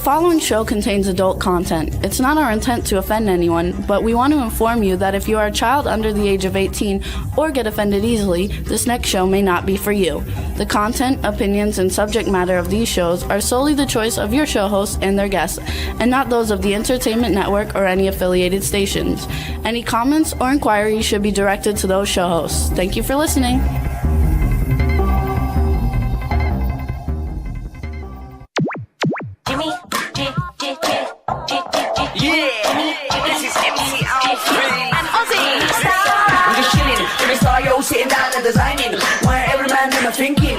following show contains adult content. It's not our intent to offend anyone, but we want to inform you that if you are a child under the age of 18 or get offended easily, this next show may not be for you. The content, opinions, and subject matter of these shows are solely the choice of your show hosts and their guests, and not those of the Entertainment Network or any affiliated stations. Any comments or inquiries should be directed to those show hosts. Thank you for listening. Sitting down and designing, why every man in a thinking,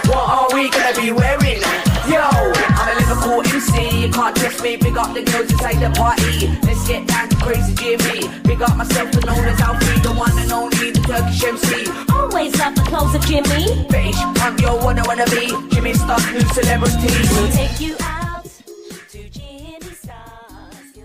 what are we gonna be wearing? Yo, I'm a Liverpool MC, you can't test me, big up the girls inside the party, let's get down to crazy Jimmy, big up myself and known as Alfie, the one and only, the Turkish MC. Always love the clothes of Jimmy. Bitch, I'm your wanna be, Jimmy Star, new celebrity. We'll take you out to Jimmy Star's.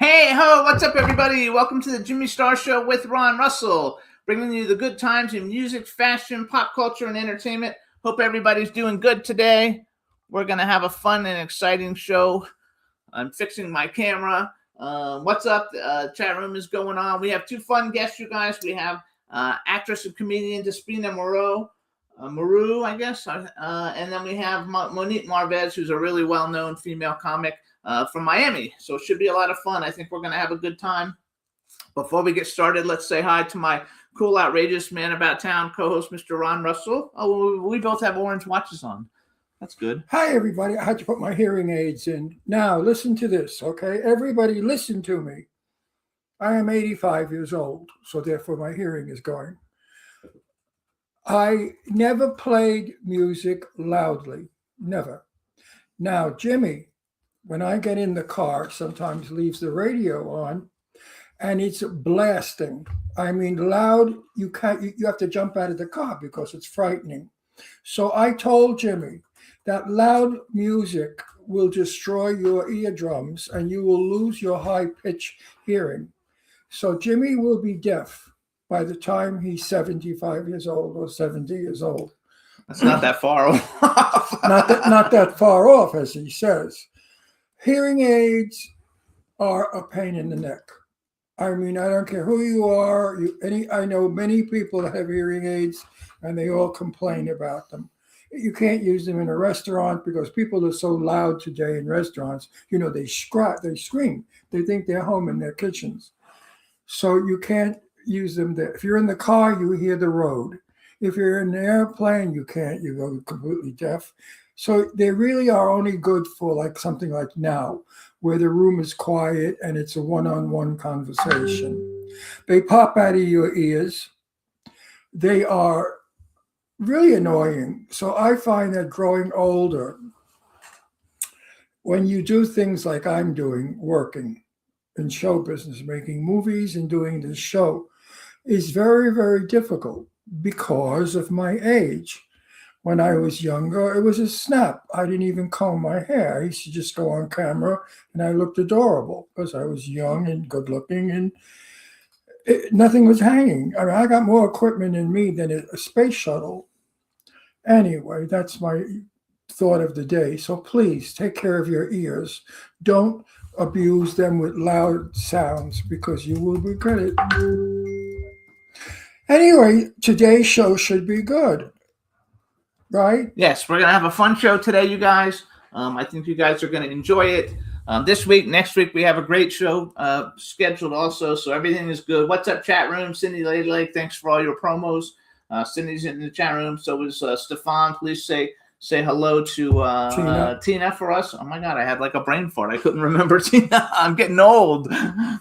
Hey ho, what's up everybody? Welcome to the Jimmy Star Show with Ron Russell, bringing you the good times in music, fashion, pop culture, and entertainment. Hope everybody's doing good today. We're going to have a fun and exciting show. I'm fixing my camera. What's up? Chat room is going on. We have two fun guests, you guys. We have actress and comedian Despina Maru, I guess. And then we have Monique Marvez, who's a really well-known female comic from Miami. So it should be a lot of fun. I think we're going to have a good time. Before we get started, let's say hi to my cool, outrageous man about town co-host, Mr. Ron Russell. Oh, we both have orange watches on. That's good. Hi, everybody. I had to put my hearing aids in. Now, listen to this, okay? Everybody listen to me. I am 85 years old, so therefore my hearing is going. I never played music loudly. Never. Now, Jimmy, when I get in the car, sometimes leaves the radio on, and it's blasting. I mean, loud, you have to jump out of the car because it's frightening. So I told Jimmy that loud music will destroy your eardrums and you will lose your high pitch hearing. So Jimmy will be deaf by the time he's 75 years old or 70 years old. That's not that far off. not that far off, as he says. Hearing aids are a pain in the neck. I mean, I don't care who you are. I know many people that have hearing aids, and they all complain about them. You can't use them in a restaurant because people are so loud today in restaurants. You know, they scream. They think they're home in their kitchens. So you can't use them there. If you're in the car, you hear the road. If you're in an airplane, you can't. You go completely deaf. So they really are only good for like something like now, where the room is quiet and it's a one-on-one conversation. They pop out of your ears. They are really annoying. So I find that growing older, when you do things like I'm doing, working in show business, making movies and doing this show, is very, very difficult because of my age. When I was younger, it was a snap. I didn't even comb my hair. I used to just go on camera and I looked adorable because I was young and good looking and nothing was hanging. I mean, I got more equipment in me than a space shuttle. Anyway, that's my thought of the day. So please take care of your ears. Don't abuse them with loud sounds because you will regret it. Anyway, today's show should be good. Right? Yes, we're going to have a fun show today, you guys. I think you guys are going to enjoy it. This week, next week, we have a great show scheduled also, so everything is good. What's up, chat room? Cindy Lake, thanks for all your promos. Cindy's in the chat room. So is Stefan. Please say hello to Tina for us. Oh, my God, I had like a brain fart. I couldn't remember Tina. I'm getting old.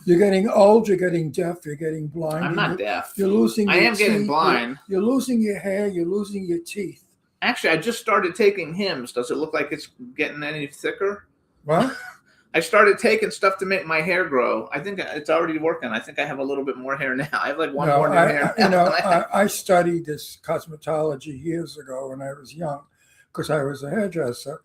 You're getting old. You're getting deaf. You're getting blind. I'm not deaf. You're losing your teeth. I am getting blind. You're losing your hair. You're losing your teeth. Actually, I just started taking Hims. Does it look like it's getting any thicker? What? I started taking stuff to make my hair grow. I think it's already working. I think I have a little bit more hair now. I have like more hair. I studied this cosmetology years ago when I was young because I was a hairdresser.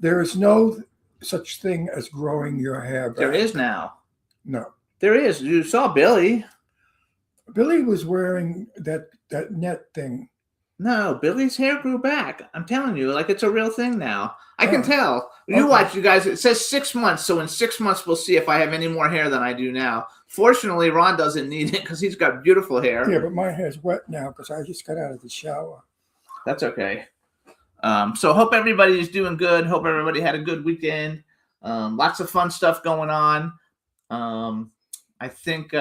There is no such thing as growing your hair back. There is now. No. There is. You saw Billy. Billy was wearing that net thing. No, Billy's hair grew back. I'm telling you, like it's a real thing now. I can Oh, tell. You okay. watch, you guys. It says 6 months, so in 6 months we'll see if I have any more hair than I do now. Fortunately, Ron doesn't need it because he's got beautiful hair. Yeah, but my hair's wet now because I just got out of the shower. That's okay. So hope everybody's doing good. Hope everybody had a good weekend. Lots of fun stuff going on. I think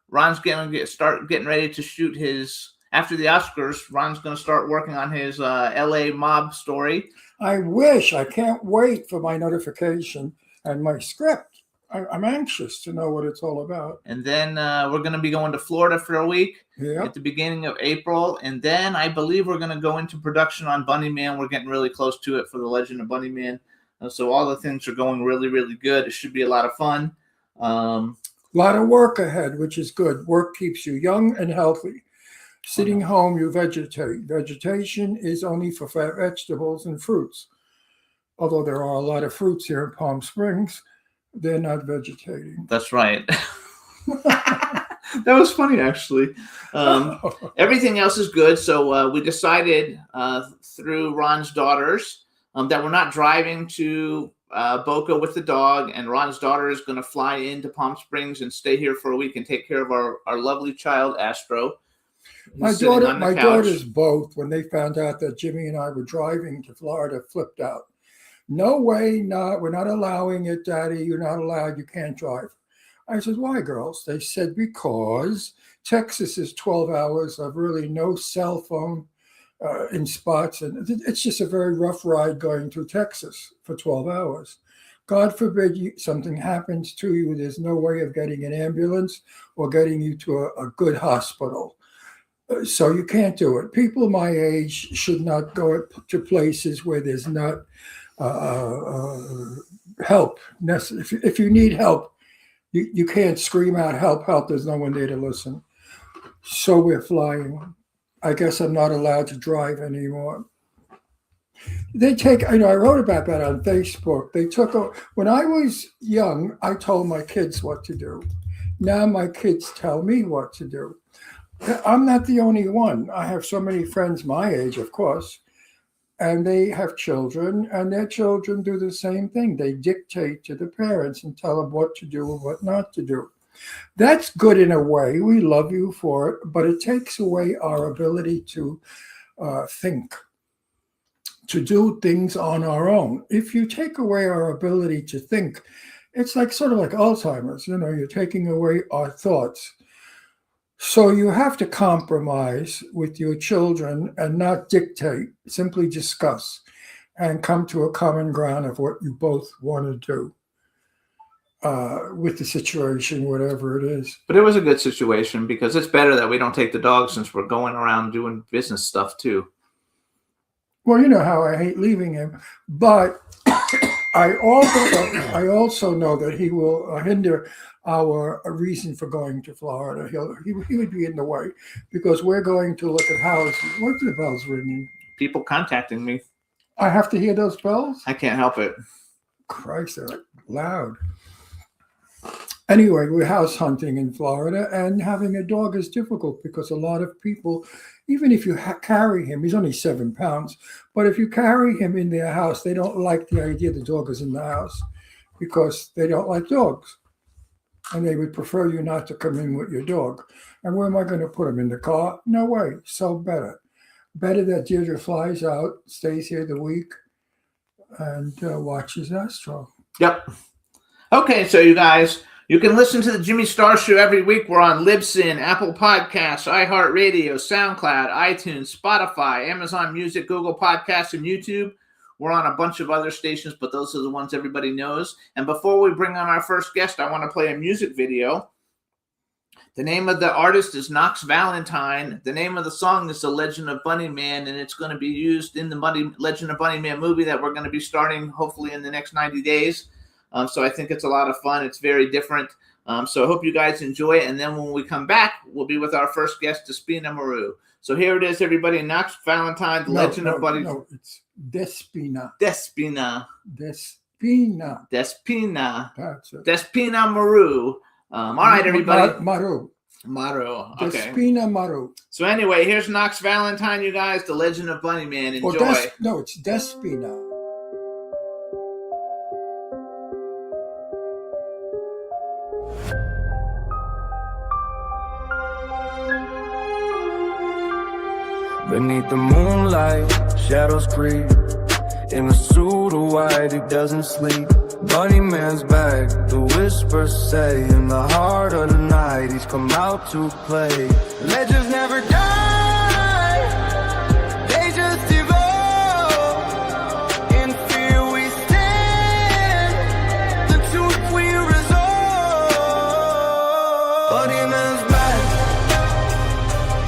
Ron's getting ready to shoot his after the Oscars. Ron's going to start working on his LA mob story. I wish. I can't wait for my notification and my script. I'm anxious to know what it's all about. And then we're going to be going to Florida for a week Yeah. at the beginning of April. And then I believe we're going to go into production on Bunny Man. We're getting really close to it for The Legend of Bunny Man. So all the things are going really, really good. It should be a lot of fun. A lot of work ahead, which is good. Work keeps you young and healthy. Sitting home, you vegetate. Vegetation is only for vegetables and fruits. Although there are a lot of fruits here in Palm Springs, they're not vegetating. That's right. That was funny, actually. Everything else is good. So we decided through Ron's daughters that we're not driving to Boca with the dog, and Ron's daughter is going to fly into Palm Springs and stay here for a week and take care of our lovely child, Astro. My daughters both, when they found out that Jimmy and I were driving to Florida, flipped out. No way, we're not allowing it, Daddy. You're not allowed. You can't drive. I said, why, girls? They said, because Texas is 12 hours of really no cell phone in spots. And it's just a very rough ride going through Texas for 12 hours. God forbid something happens to you. There's no way of getting an ambulance or getting you to a good hospital. So you can't do it. People my age should not go to places where there's not help. If you need help, you can't scream out, help, help. There's no one there to listen. So we're flying. I guess I'm not allowed to drive anymore. I wrote about that on Facebook. When I was young, I told my kids what to do. Now my kids tell me what to do. I'm not the only one. I have so many friends my age, of course, and they have children, and their children do the same thing. They dictate to the parents and tell them what to do and what not to do. That's good in a way. We love you for it, but it takes away our ability to think, to do things on our own. If you take away our ability to think, it's sort of like Alzheimer's. You're taking away our thoughts. So you have to compromise with your children and not dictate, simply discuss and come to a common ground of what you both want to do with the situation, whatever it is. But it was a good situation because it's better that we don't take the dog since we're going around doing business stuff too. Well, you know how I hate leaving him, but I also know that he will hinder our reason for going to Florida. He would be in the way because we're going to look at houses. What's the bells ringing? People contacting me. I have to hear those bells? I can't help it. Christ, they're loud. Anyway, we're house hunting in Florida, and having a dog is difficult because a lot of people, even if you carry him, he's only 7 pounds, but if you carry him in their house, they don't like the idea the dog is in the house because they don't like dogs. And they would prefer you not to come in with your dog. And where am I going to put him? In the car? No way. So better. Better that Deirdre flies out, stays here the week, and watches Astro. Yep. Okay, so you guys, you can listen to the Jimmy Star Show every week. We're on Libsyn, Apple Podcasts, iHeartRadio, SoundCloud, iTunes, Spotify, Amazon Music, Google Podcasts, and YouTube. We're on a bunch of other stations, but those are the ones everybody knows. And before we bring on our first guest, I want to play a music video. The name of the artist is Knox Valentine. The name of the song is The Legend of Bunny Man, and it's going to be used in the Legend of Bunny Man movie that we're going to be starting hopefully in the next 90 days. So I think it's a lot of fun. It's very different. So I hope you guys enjoy it. And then when we come back, we'll be with our first guest, Despina Maru. So here it is, everybody. Knox Valentine, The Legend of Bunny. No, it's Despina. Despina. That's it. Despina Maru. All right, everybody. Maru. Maru. Okay. Despina Maru. So anyway, here's Knox Valentine, you guys, The Legend of Bunny Man. Enjoy. No, it's Despina. Beneath the moonlight, shadows creep. In a suit of white, he doesn't sleep. Bunny Man's back, the whispers say. In the heart of the night, he's come out to play. Legends never die, they just evolve. In fear we stand, the truth we resolve. Bunny Man's back,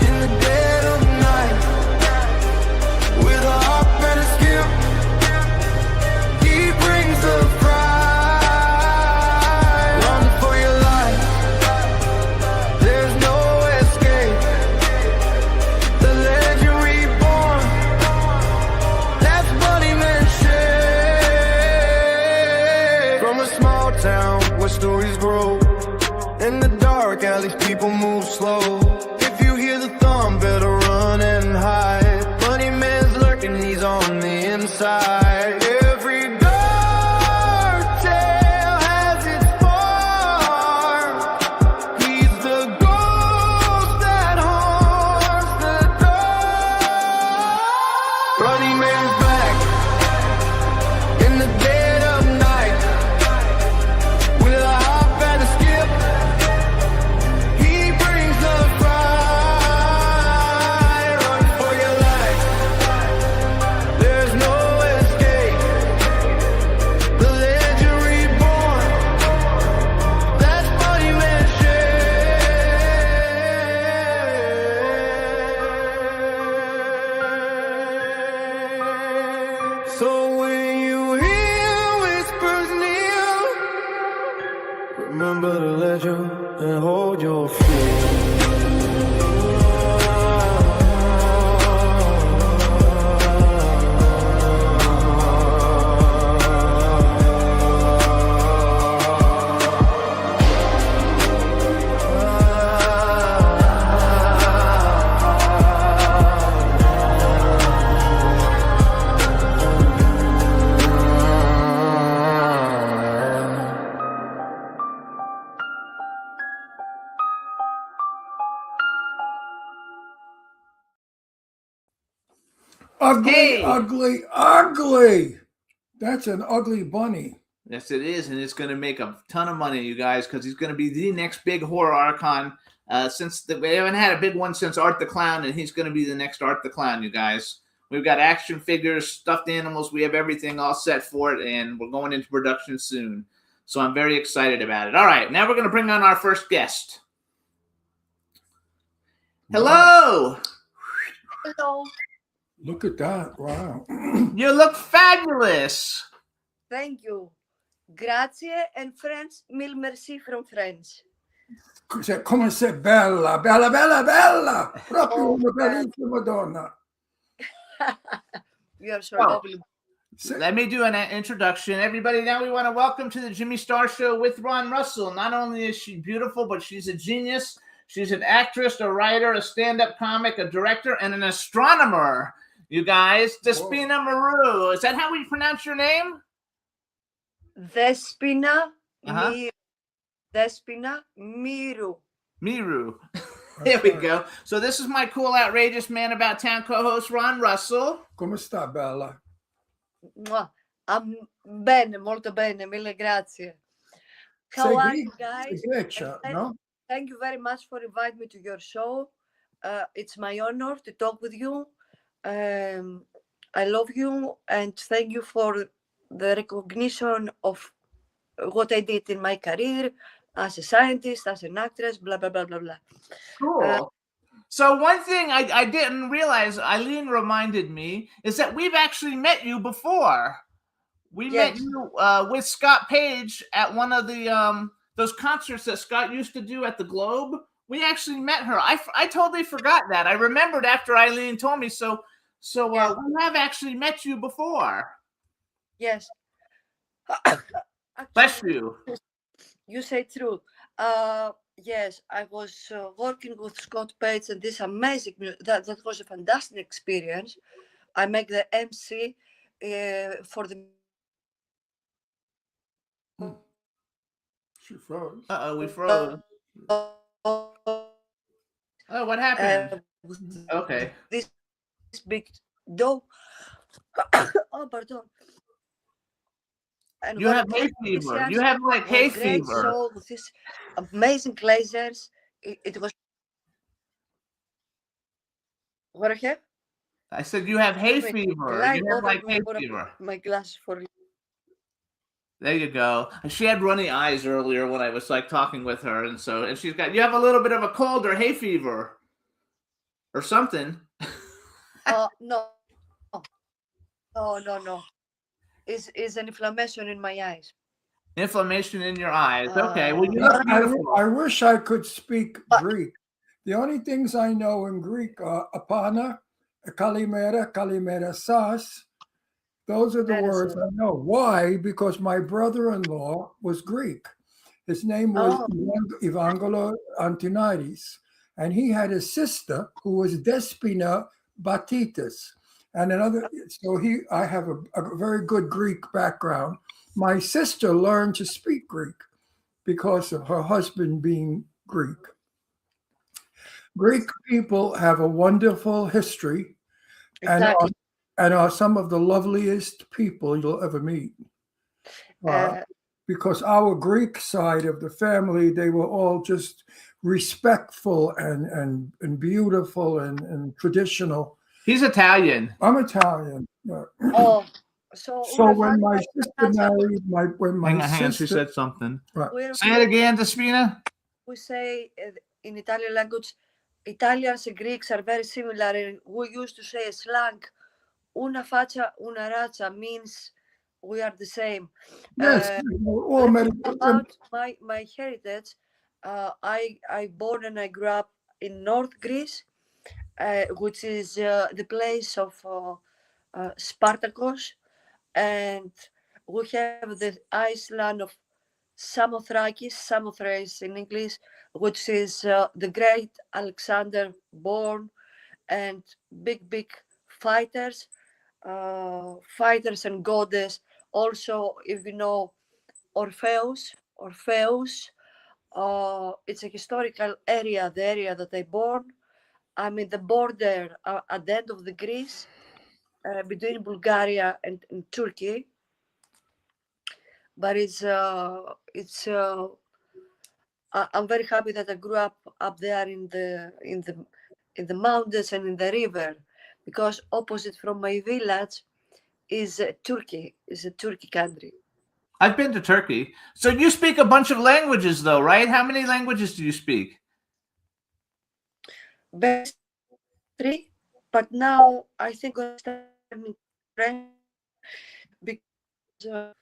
in the dead of night. With a hop and a skip, he brings the pride. Run for your life, there's no escape. The legend reborn, that's Bunny Man shade. From a small town where stories grow, in the dark alleys people move slow. If you hear the thump, better run and hide. Bunny Man's lurking, he's on the inside. Every dark tale has its spark. He's the ghost that haunts the dark. Bunny Man's back, in the dead of night. With a hop and a skip, he brings the pride. Run for your life, there's no escape. The legend reborn, that's Bunny Man shade. So when you hear whispers near, remember the legend and hold your fear. Ugly, Hey! ugly, ugly. That's an ugly bunny. Yes, it is, and it's going to make a ton of money, you guys, because he's going to be the next big horror archon. We haven't had a big one since Art the Clown, and he's going to be the next Art the Clown, you guys. We've got action figures, stuffed animals. We have everything all set for it, and we're going into production soon. So I'm very excited about it. All right, now we're going to bring on our first guest. Hello! Hello. Look at that. Wow. You look fabulous! Thank you. Grazie and French, mille merci from French. Come se bella, bella, bella, bella. Proprio Oh, una bellissima donna. You are so Oh. lovely. Let me do an introduction. Everybody, now we want to welcome to the Jimmy Star Show with Ron Russell. Not only is she beautiful, but she's a genius. She's an actress, a writer, a stand-up comic, a director, and an astronomer. You guys, Despina Maru. Is that how we pronounce your name? Despina, Uh-huh. Despina Miru. Miru. There we go. So this is my cool, outrageous man about town co-host, Ron Russell. Come sta, bella? Mwah. Bene, molto bene, mille grazie. How are you guys? Grecia, no? Thank you very much for inviting me to your show. It's my honor to talk with you. I love you and thank you for the recognition of what I did in my career as a scientist, as an actress, blah, blah, blah, blah, blah. Cool. So one thing I didn't realize, Eileen reminded me, is that we've actually met you before. We met Yes. you with Scott Page at one of the those concerts that Scott used to do at the Globe. We actually met her. I totally forgot that. I remembered after Eileen told me. So Yeah. we have actually met you before. Yes. Bless Actually, you. you say true. Yes, I was working with Scott Page and this amazing that was a fantastic experience. I make the MC for the She froze. Uh-oh, we froze. Oh, what happened? with Okay. this big dog. Oh, pardon. And You one have of hay the fever. You musicians have like hay was great fever. show with these amazing lasers. It was what I have. I said you have hay Wait, fever. light You have over like hay put up fever. my glasses for you. There you go. She had runny eyes earlier when I was like talking with her, and she's got, you have a little bit of a cold or hay fever or something. No, no. Is an inflammation in my eyes. Inflammation in your eyes. Okay. Well, you look I beautiful. wish I could speak Greek. The only things I know in Greek are apana, kalimera, kalimera sas. Those are the That is words I know. Why? Because my brother-in-law was Greek. His name was Evangelos Antonides, and he had a sister who was Despina Batitis. And I have a very good Greek background. My sister learned to speak Greek because of her husband being Greek. Greek people have a wonderful history exactly. and are some of the loveliest people you'll ever meet. Because our Greek side of the family, they were all just respectful and beautiful and traditional. He's Italian. I'm Italian. So when my sister married Hang on, she said something. Right. Say it again, Despina. We say in Italian language, Italians and Greeks are very similar. And we used to say a slang, una faccia, una razza, means we are the same. Yes, all about my heritage, I born and I grew up in North Greece, which is the place of Spartacus, and we have the island of Samothrace in English, which is the great Alexander born, and big fighters and goddess. Also, if you know Orpheus, it's a historical area, the area that I born. I'm in the border at the end of the Greece, between Bulgaria and Turkey. But I'm very happy that I grew up there in the mountains and in the river, because opposite from my village is Turkey, is a Turkey country. I've been to Turkey. So you speak a bunch of languages, though, right? How many languages do you speak? Best 3, but now I think I'm studying French because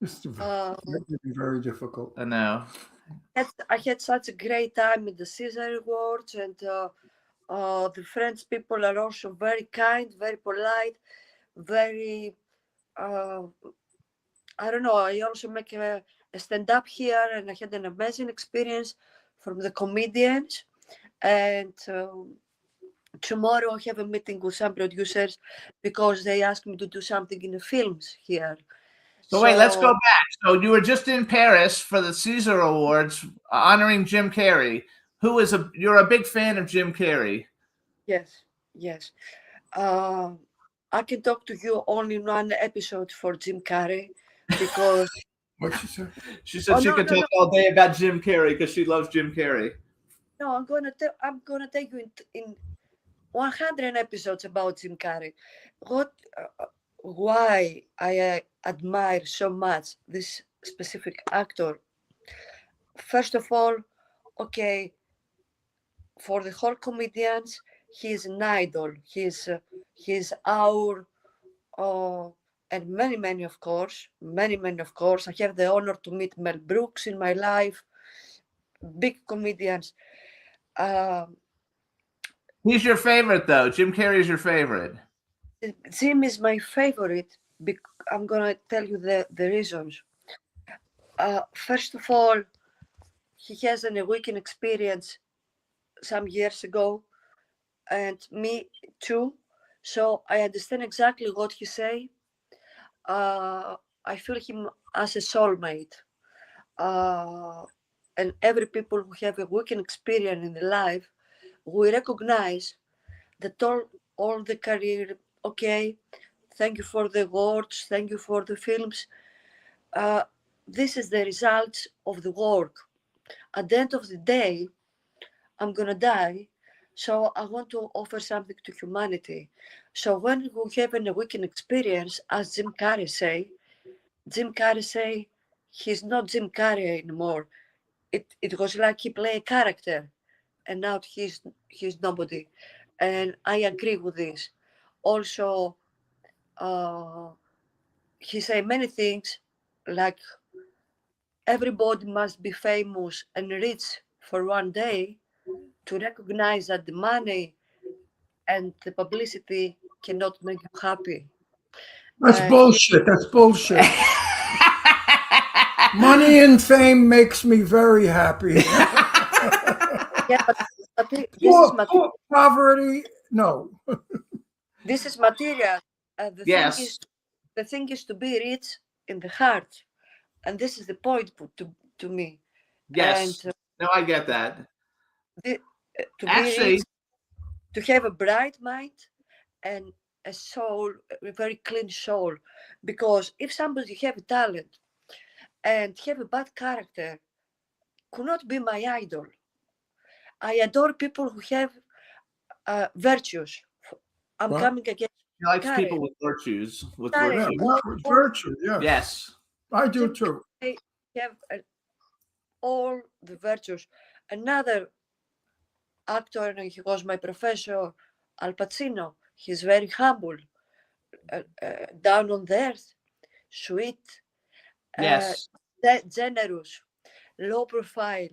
It's very difficult. I know. I had such a great time in the Caesar Awards, and the French people are also very kind, very polite, very. I don't know. I also make a stand-up here, and I had an amazing experience from the comedians. And tomorrow I have a meeting with some producers because they asked me to do something in the films here. So wait, let's go back. So you were just in Paris for the Caesar Awards honoring Jim Carrey. You're a big fan of Jim Carrey. Yes. I can talk to you only one episode for Jim Carrey because What she said? She said she could talk all day about Jim Carrey because she loves Jim Carrey. no, I'm gonna take you in 100 episodes about Jim Carrey. Why I admire so much this specific actor. First of all, okay, for the whole comedians, he is an idol. He's our and many of course. I have the honor to meet Mel Brooks in my life. Big comedians. He's your favorite, though. Jim Carrey is your favorite. Jim is my favorite. I'm gonna tell you the reasons. First of all, he has an awakening experience some years ago, and me too. So I understand exactly what he say. I feel him as a soulmate. And every people who have a working experience in their life, we recognize that all the career, okay, thank you for the words, thank you for the films. This is the result of the work. At the end of the day, I'm gonna die, so I want to offer something to humanity. So when we have an awakening experience, as Jim Carrey say, he's not Jim Carrey anymore. It was like he played a character, and now he's nobody. And I agree with this. Also, he said many things like everybody must be famous and rich for one day to recognize that the money and the publicity cannot make you happy. That's bullshit. That's bullshit. Money and fame makes me very happy. Yeah, but this is Poverty, no. this is material. Yes. The thing is to be rich in the heart, and this is the point to me. Yes. And No, I get that. to be Actually, rich, to have a bright mind and a soul, a very clean soul. Because if somebody have a talent and have a bad character, could not be my idol. I adore people who have virtues. I'm What? coming against he likes Carrey. people with virtues. With Carrey. Yeah, virtues. virtue, yeah. Yes. I do too. They have all the virtues. Another actor, and he was my professor, Al Pacino. He's very humble, down on the earth, sweet, Yes. generous, low profile.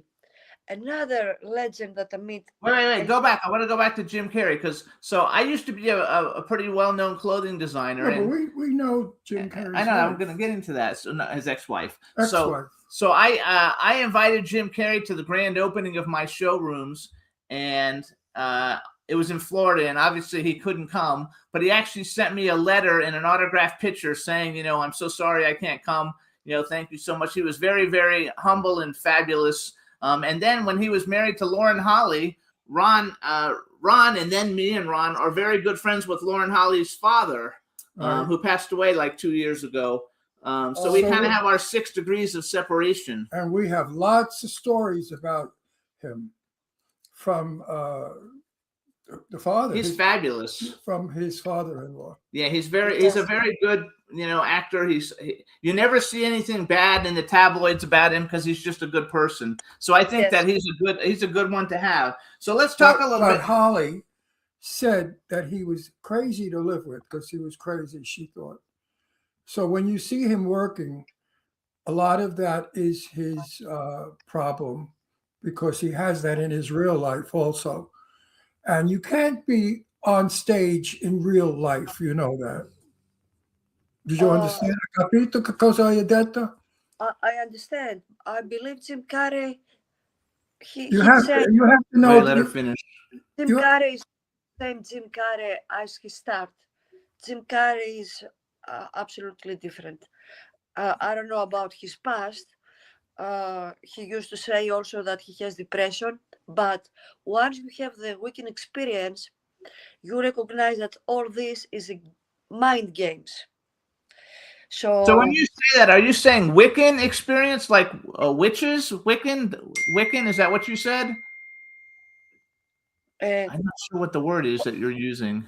Another legend that I meet. Wait. Go back. I want to go back to Jim Carrey because I used to be a pretty well-known clothing designer. Yeah, but and we know Jim Carrey's I know. I'm wife. going to get into that. So his ex-wife. Ex-wife. So I invited Jim Carrey to the grand opening of my showrooms, and it was in Florida, and obviously he couldn't come, but he actually sent me a letter and an autographed picture saying, I'm so sorry I can't come. Thank you so much. He was very, very humble and fabulous. And then when he was married to Lauren Holly, Ron, and then me and Ron are very good friends with Lauren Holly's father, who passed away like 2 years ago. So we kind of have our 6 degrees of separation. And we have lots of stories about him from the father. He's fabulous. From his father-in-law. Yeah, he's a very good, actor. You never see anything bad in the tabloids about him because he's just a good person. So I think that he's a good one to have. So let's talk a little bit. Holly said that he was crazy to live with because he was crazy, she thought. So when you see him working, a lot of that is his problem because he has that in his real life also. And you can't be on stage in real life, you know that. Did you understand? Capito che cosa hai detto? I understand. I believe Jim Carrey. You have to know. Wait, let her finish. Jim Carrey is the same Jim Carrey as he started. Jim Carrey is absolutely different. I don't know about his past. He used to say also that he has depression. But once you have the Wiccan experience, you recognize that all this is mind games. So when you say that, are you saying Wiccan experience, like witches? Wiccan? Is that what you said? I'm not sure what the word is that you're using.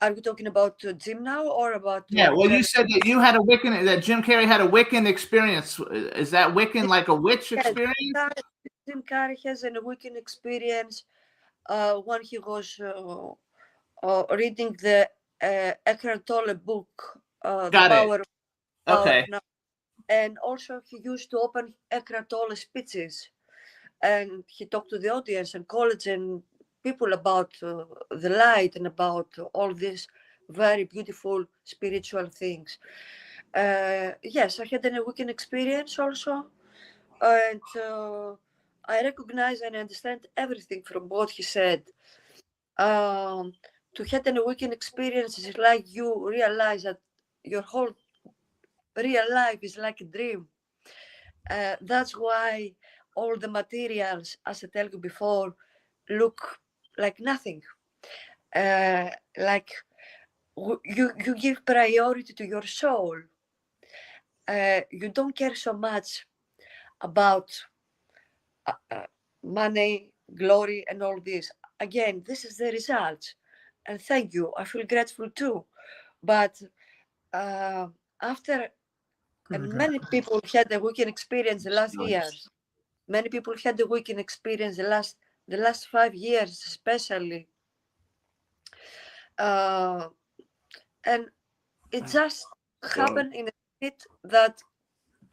Are we talking about Jim now or about? Yeah, well, you said that you had a Wiccan, that Jim Carrey had a Wiccan experience. Is that Wiccan like a witch experience? Jim Carrey has a Wiccan experience when he was reading the Eckhart Tolle book, The Power of Now. And also he used to open Eckhart Tolle speeches, and he talked to the audience and college and people about the light and about all these very beautiful spiritual things. Yes, I had a Wiccan experience also. and I recognize and understand everything from what he said. To have an awakening experience is like you realize that your whole real life is like a dream. That's why all the materials, as I tell you before, look like nothing. Like you give priority to your soul. You don't care so much about money, glory, and all this. Again, this is the result, and thank you. I feel grateful too. But after and many people had the weekend experience the last years. Many people had the weekend experience the last 5 years, especially. And it just happened in a bit that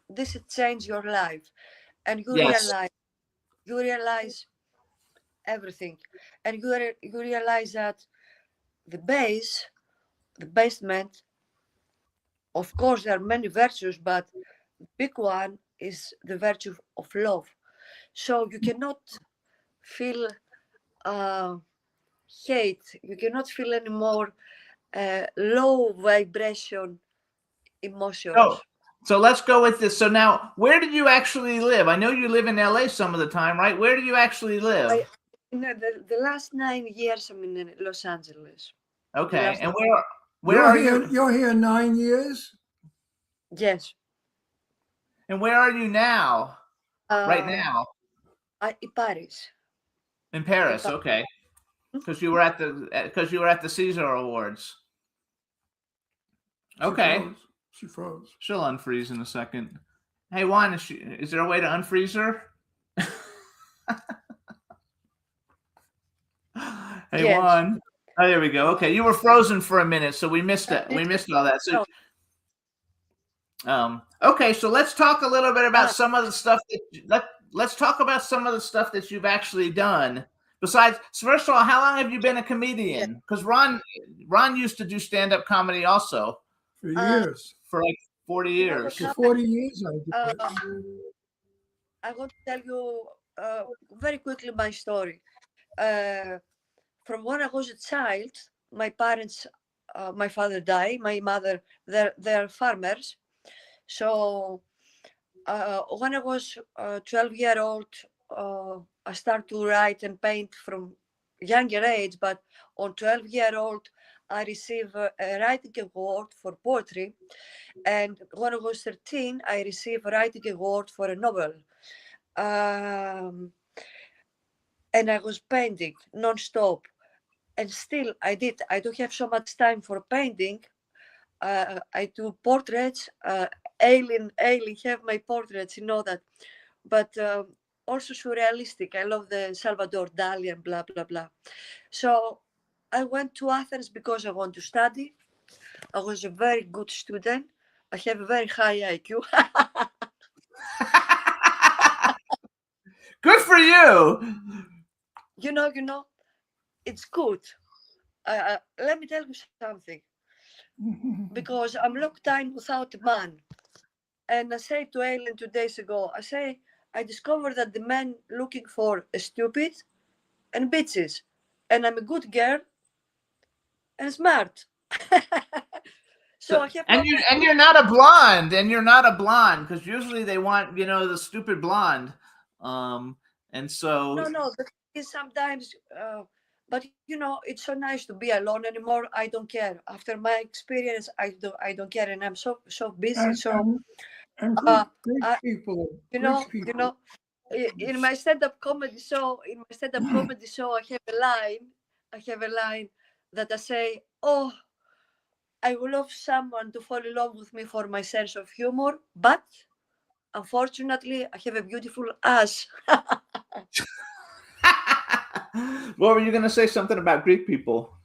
this has changed your life, and you Yes. realize everything, and you realize that the basement, of course, there are many virtues, but the big one is the virtue of love. So you cannot feel hate. You cannot feel any more low vibration emotions. Oh, so let's go with this. So now, where do you actually live? I know you live in LA some of the time, right? Where do you actually live? The last 9 years I'm in Los Angeles. Okay, last- and where are you? You're here 9 years? Yes. And where are you now? Right now In Paris. in Paris. Paris. Okay, because you were at the Caesar Awards. Okay, She froze. she'll unfreeze in a second. Hey Juan, is there a way to unfreeze her? Hey Yes. Juan. Oh, there we go. Okay, you were frozen for a minute, so we missed it. We missed all that. So, okay, so let's talk a little bit about some of the stuff let's talk about some of the stuff that you've actually done. Besides, first of all, how long have you been a comedian? Because Ron used to do stand-up comedy also For years. for like 40 years. For 40 years, I did. I want to tell you very quickly my story. From when I was a child, my parents, my father died, my mother, they're farmers. So when I was 12-year-old, I started to write and paint from younger age, but on 12-year-old, I received a writing award for poetry. And when I was 13, I received a writing award for a novel. And I was painting non-stop. And still I don't have so much time for painting. I do portraits. Aileen have my portraits, you know that. But also surrealistic. I love the Salvador Dali and blah, blah, blah. So I went to Athens because I want to study. I was a very good student. I have a very high IQ. Good for you. You know, it's good. Let me tell you something. Because I'm locked in without a man. And I say to Aileen 2 days ago, I discovered that the men looking for a stupid and bitches. And I'm a good girl and smart. So I have and you're not a blonde, because usually they want, the stupid blonde. And so no, but sometimes but it's so nice to be alone anymore. I don't care. After my experience, I don't care, and I'm so busy. And great people. In my stand-up comedy show, I have a line that I say, "Oh, I would love someone to fall in love with me for my sense of humor, but unfortunately, I have a beautiful ass." What were you going to say? Something about Greek people?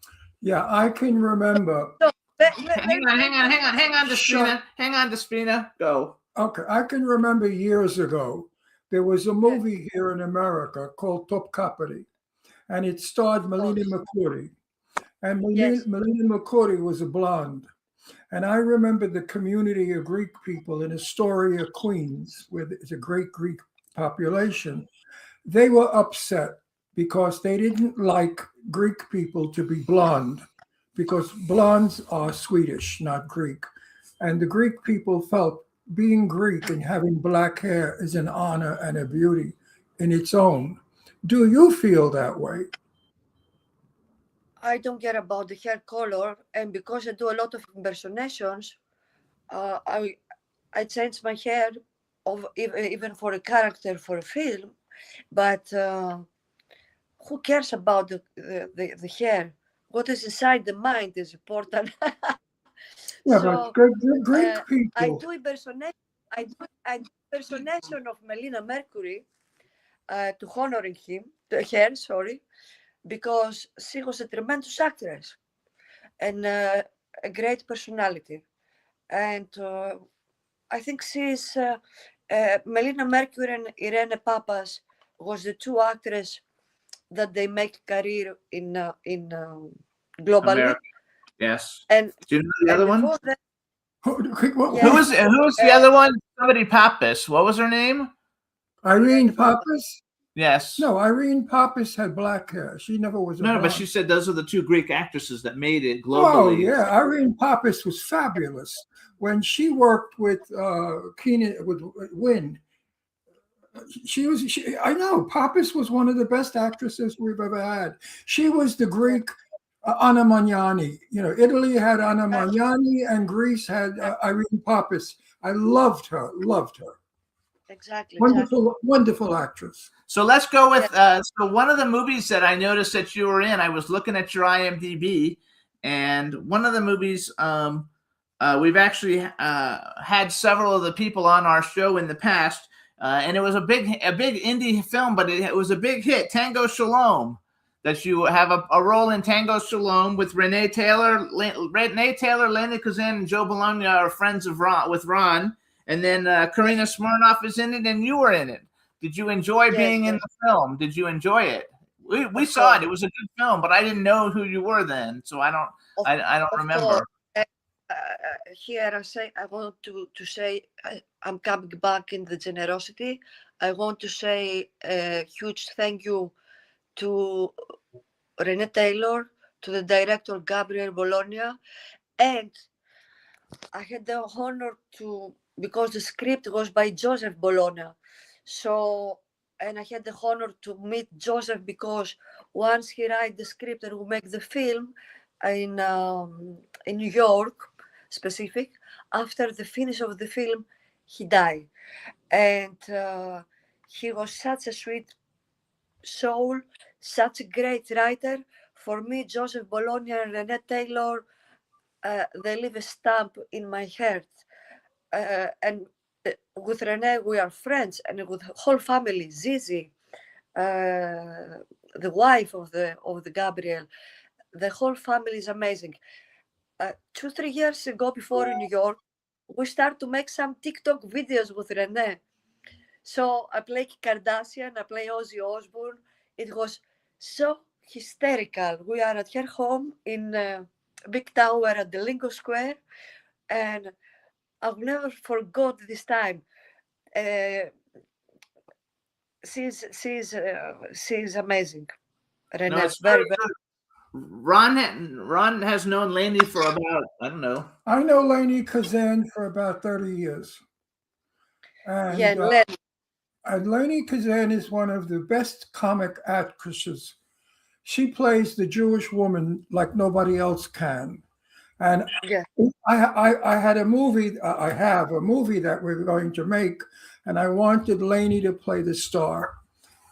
Yeah, I can remember. Hang on, Despina. Go. Okay, I can remember years ago, there was a movie here in America called Topkapi, and it starred Melina Mercouri. And Melina Mercouri was a blonde. And I remember the community of Greek people in Astoria, Queens, where there's a great Greek population, they were upset because they didn't like Greek people to be blonde, because blondes are Swedish, not Greek. And the Greek people felt being Greek and having black hair is an honor and a beauty in its own. Do you feel that way? I don't care about the hair color, and because I do a lot of impersonations, I change my hair even for a character for a film. But who cares about the hair? What is inside the mind is important. Yeah, So, but Greek I people. do impersonation. I do impersonation of Melina Mercury to honoring her, sorry, because she was a tremendous actress and a great personality. And I think she's Melina Mercury and Irene Papas was the two actresses that they make career in globally. America. Yes. And Do you know the other one? before that, What- Yeah. Who was the other one? Somebody Pappas. What was her name? Irene Pappas? Yes. No, Irene Pappas had black hair. She never was a No, but blonde. she said those are the two Greek actresses that made it Oh globally. yeah, Irene Pappas was fabulous when she worked with Keenan with Wynn. I know Pappas was one of the best actresses we've ever had. She was the Greek Anna Magnani. You know, Italy had Anna Magnani and Greece had Irene Pappas. I loved her. exactly. Wonderful actress. So let's go with so one of the movies that I noticed that you were in. I was looking at your IMDb, and one of the movies we've actually had several of the people on our show in the past, and it was a big indie film, but it was a big hit, Tango Shalom. That you have a role in Tango Shalom with Renee Taylor, Lenny Kazan, and Joe Bologna are friends of with Ron, and then Karina Smirnoff is in it, and you were in it. Did you enjoy being in the film? Did you enjoy it? We saw it. It was a good film, but I didn't know who you were then, so I don't remember. Here I want to say I'm coming back in the generosity. I want to say a huge thank you to Renee Taylor, to the director Gabriel Bologna, and I had the honor because the script was by Joseph Bologna. So, and I had the honor to meet Joseph because once he write the script and we make the film in New York, specific, after the finish of the film, he died. And he was such a sweet soul, such a great writer. For me, Joseph Bologna and Renee Taylor, they leave a stamp in my heart. And with Renee, we are friends, and with the whole family, Zizi, the wife of the Gabriel, the whole family is amazing. 2-3 years ago, before in New York, we started to make some TikTok videos with Renee. So I play Kardashian, I play Ozzy Osbourne. It was so hysterical. We are at her home in Big Tower at the Lingo Square, and I've never forgot this time. She's amazing. Renee, No, it's very, very good. Ron has known Lainey for about, I don't know. I know Lenny Kazan for about 30 years. And, yeah, Len. and Lenny Kazan is one of the best comic actresses. She plays the Jewish woman like nobody else can. And Yeah. I had a movie, I have a movie that we're going to make, and I wanted Lainey to play the star.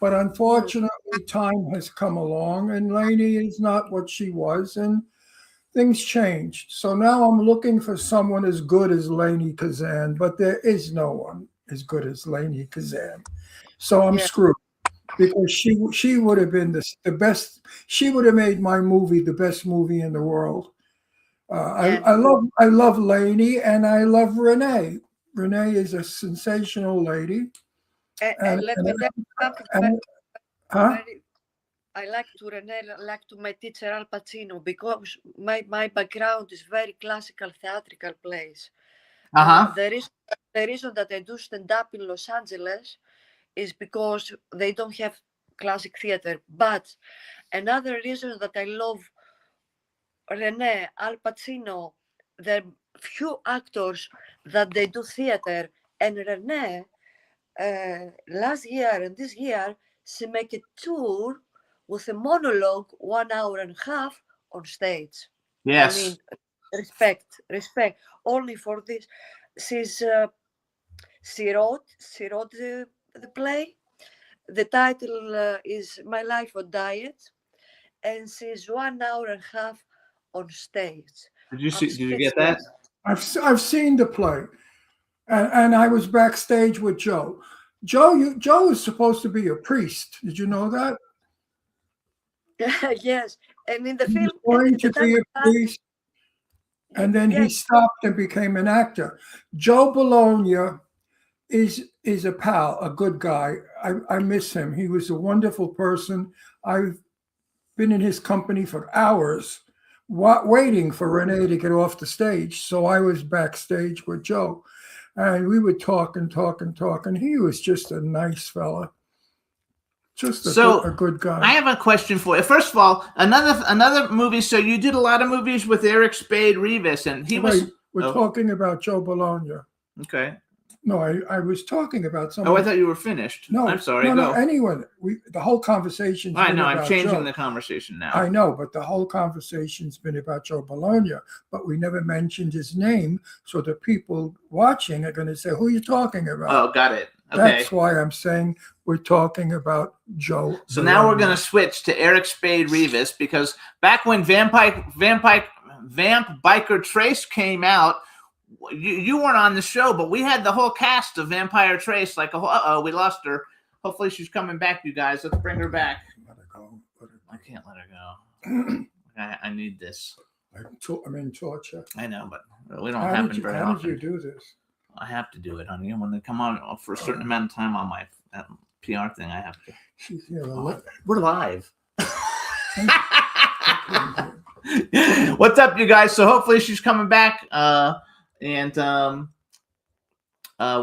But unfortunately, time has come along, and Lainey is not what she was, and things changed. So now I'm looking for someone as good as Lainey Kazan, but there is no one as good as Lainey Kazan. So I'm screwed, because she would have been the best. She would have made my movie the best movie in the world. I love Lainey, and I love Renee. Renee is a sensational lady. And let me tell you something. I like to Renee, like to my teacher Al Pacino, because my background is very classical theatrical plays. The reason that I do stand up in Los Angeles is because they don't have classic theater. But another reason that I love Renee, Al Pacino, the few actors that they do theater, and Renee, last year and this year, she make a tour with a monologue 1 hour and a half on stage. Yes. I mean, respect. Only for this, she wrote the play. The title is My Life on Diet, and she's 1 hour and a half on stage. Did you get that? I've seen the play, and I was backstage with Joe. Joe is supposed to be a priest. Did you know that? Yes, and in the He film, was going at to the be a time- priest, and then he Yes. stopped and became an actor. Joe Bologna is a pal, a good guy. I miss him. He was a wonderful person. I've been in his company for hours, waiting for Renee to get off the stage. So I was backstage with Joe, and we would talk and talk and talk. And he was just a nice fella, just a good guy. I have a question for you. First of all, another movie. So you did a lot of movies with Eric Spade Rivas, and he was. Wait, we're talking about Joe Bologna. Okay. No, I was talking about someone. Oh, I thought you were finished. No, I'm sorry. No, Go. anyone. The whole conversation's I been know. I'm about changing Joe. the conversation now. I know, but the whole conversation's been about Joe Bologna, but we never mentioned his name, so the people watching are going to say, "Who are you talking about?" Oh, got it. Okay. That's why I'm saying we're talking about Joe. So now we're Bologna. going to switch to Eric Spade Rivas, because back when Vamp Biker Trace came out, you weren't on the show, but we had the whole cast of Vampire Trace. Like, we lost her. Hopefully she's coming back, you guys. Let's bring her back. Let her go. I can't let her go. I need this. I'm in torture. I know, but we don't How happen did you very how often. did you do this? I have to do it, honey. When they come on for a certain amount of time on my PR thing, I have to. She's here. We're live. What's up, you guys? So hopefully she's coming back, and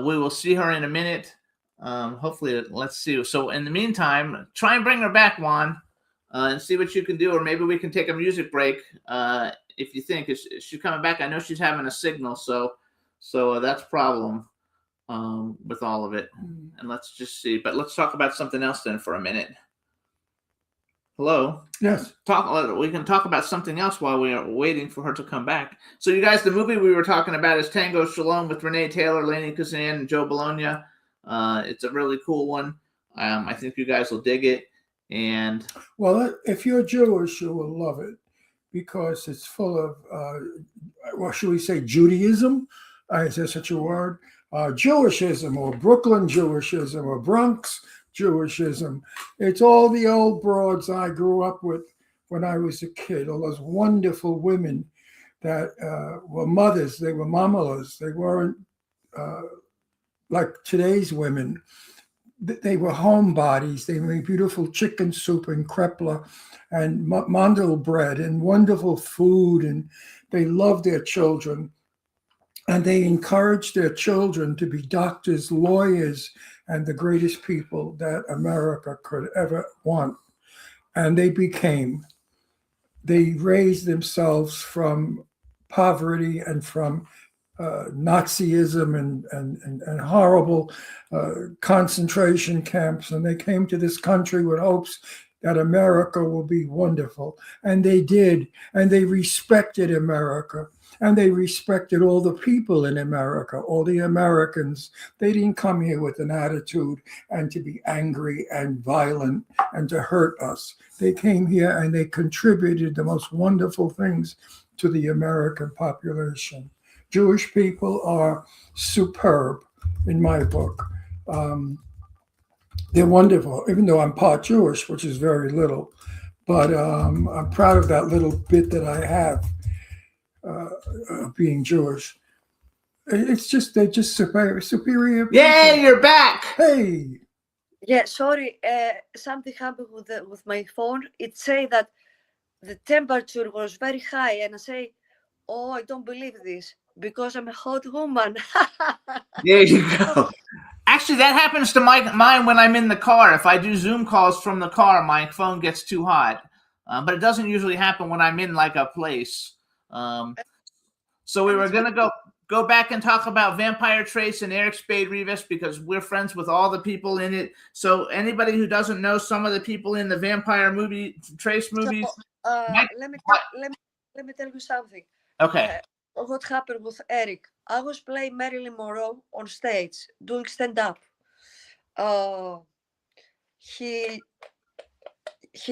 we will see her in a minute. Hopefully, let's see. So in the meantime, try and bring her back, Juan, and see what you can do, or maybe we can take a music break if you think. Is she coming back? I know she's having a signal, so that's a problem with all of it. And let's just see. But let's talk about something else then for a minute. Hello. Yes. We can talk about something else while we are waiting for her to come back. So you guys, the movie we were talking about is Tango Shalom with Renee Taylor, Lainey Kazan, and Joe Bologna. It's a really cool one. I think you guys will dig it. And Well, if you're Jewish, you will love it because it's full of, what should we say, Judaism? Is there such a word? Jewishism, or Brooklyn Jewishism, or Bronx Jewishism. It's all the old broads I grew up with when I was a kid, all those wonderful women that were mothers. They were mamalas. They weren't like today's women. They were homebodies. They made beautiful chicken soup and krepla and mandel bread and wonderful food, and they loved their children. And they encouraged their children to be doctors, lawyers, and the greatest people that America could ever want. And they became. They raised themselves from poverty and from Nazism and horrible concentration camps. And they came to this country with hopes that America will be wonderful. And they did. And they respected America. And they respected all the people in America, all the Americans. They didn't come here with an attitude and to be angry and violent and to hurt us. They came here and they contributed the most wonderful things to the American population. Jewish people are superb in my book. They're wonderful, even though I'm part Jewish, which is very little. But I'm proud of that little bit that I have. Being Jewish, they're just superior. yeah, people. you're back. Hey, Yeah, sorry, something happened with my phone. It say that the temperature was very high, and I say, "Oh, I don't believe this because I'm a hot woman." There you go. Actually, that happens to mine when I'm in the car. If I do Zoom calls from the car, my phone gets too hot. But it doesn't usually happen when I'm in like a place. So we And were it's gonna go back and talk about Vampire Trace and Eric Spade Rivas because we're friends with all the people in it. So anybody who doesn't know some of the people in the Vampire Trace movies, Mike- let me tell you something. okay. What happened with Eric? I was playing Marilyn Monroe on stage doing stand-up. He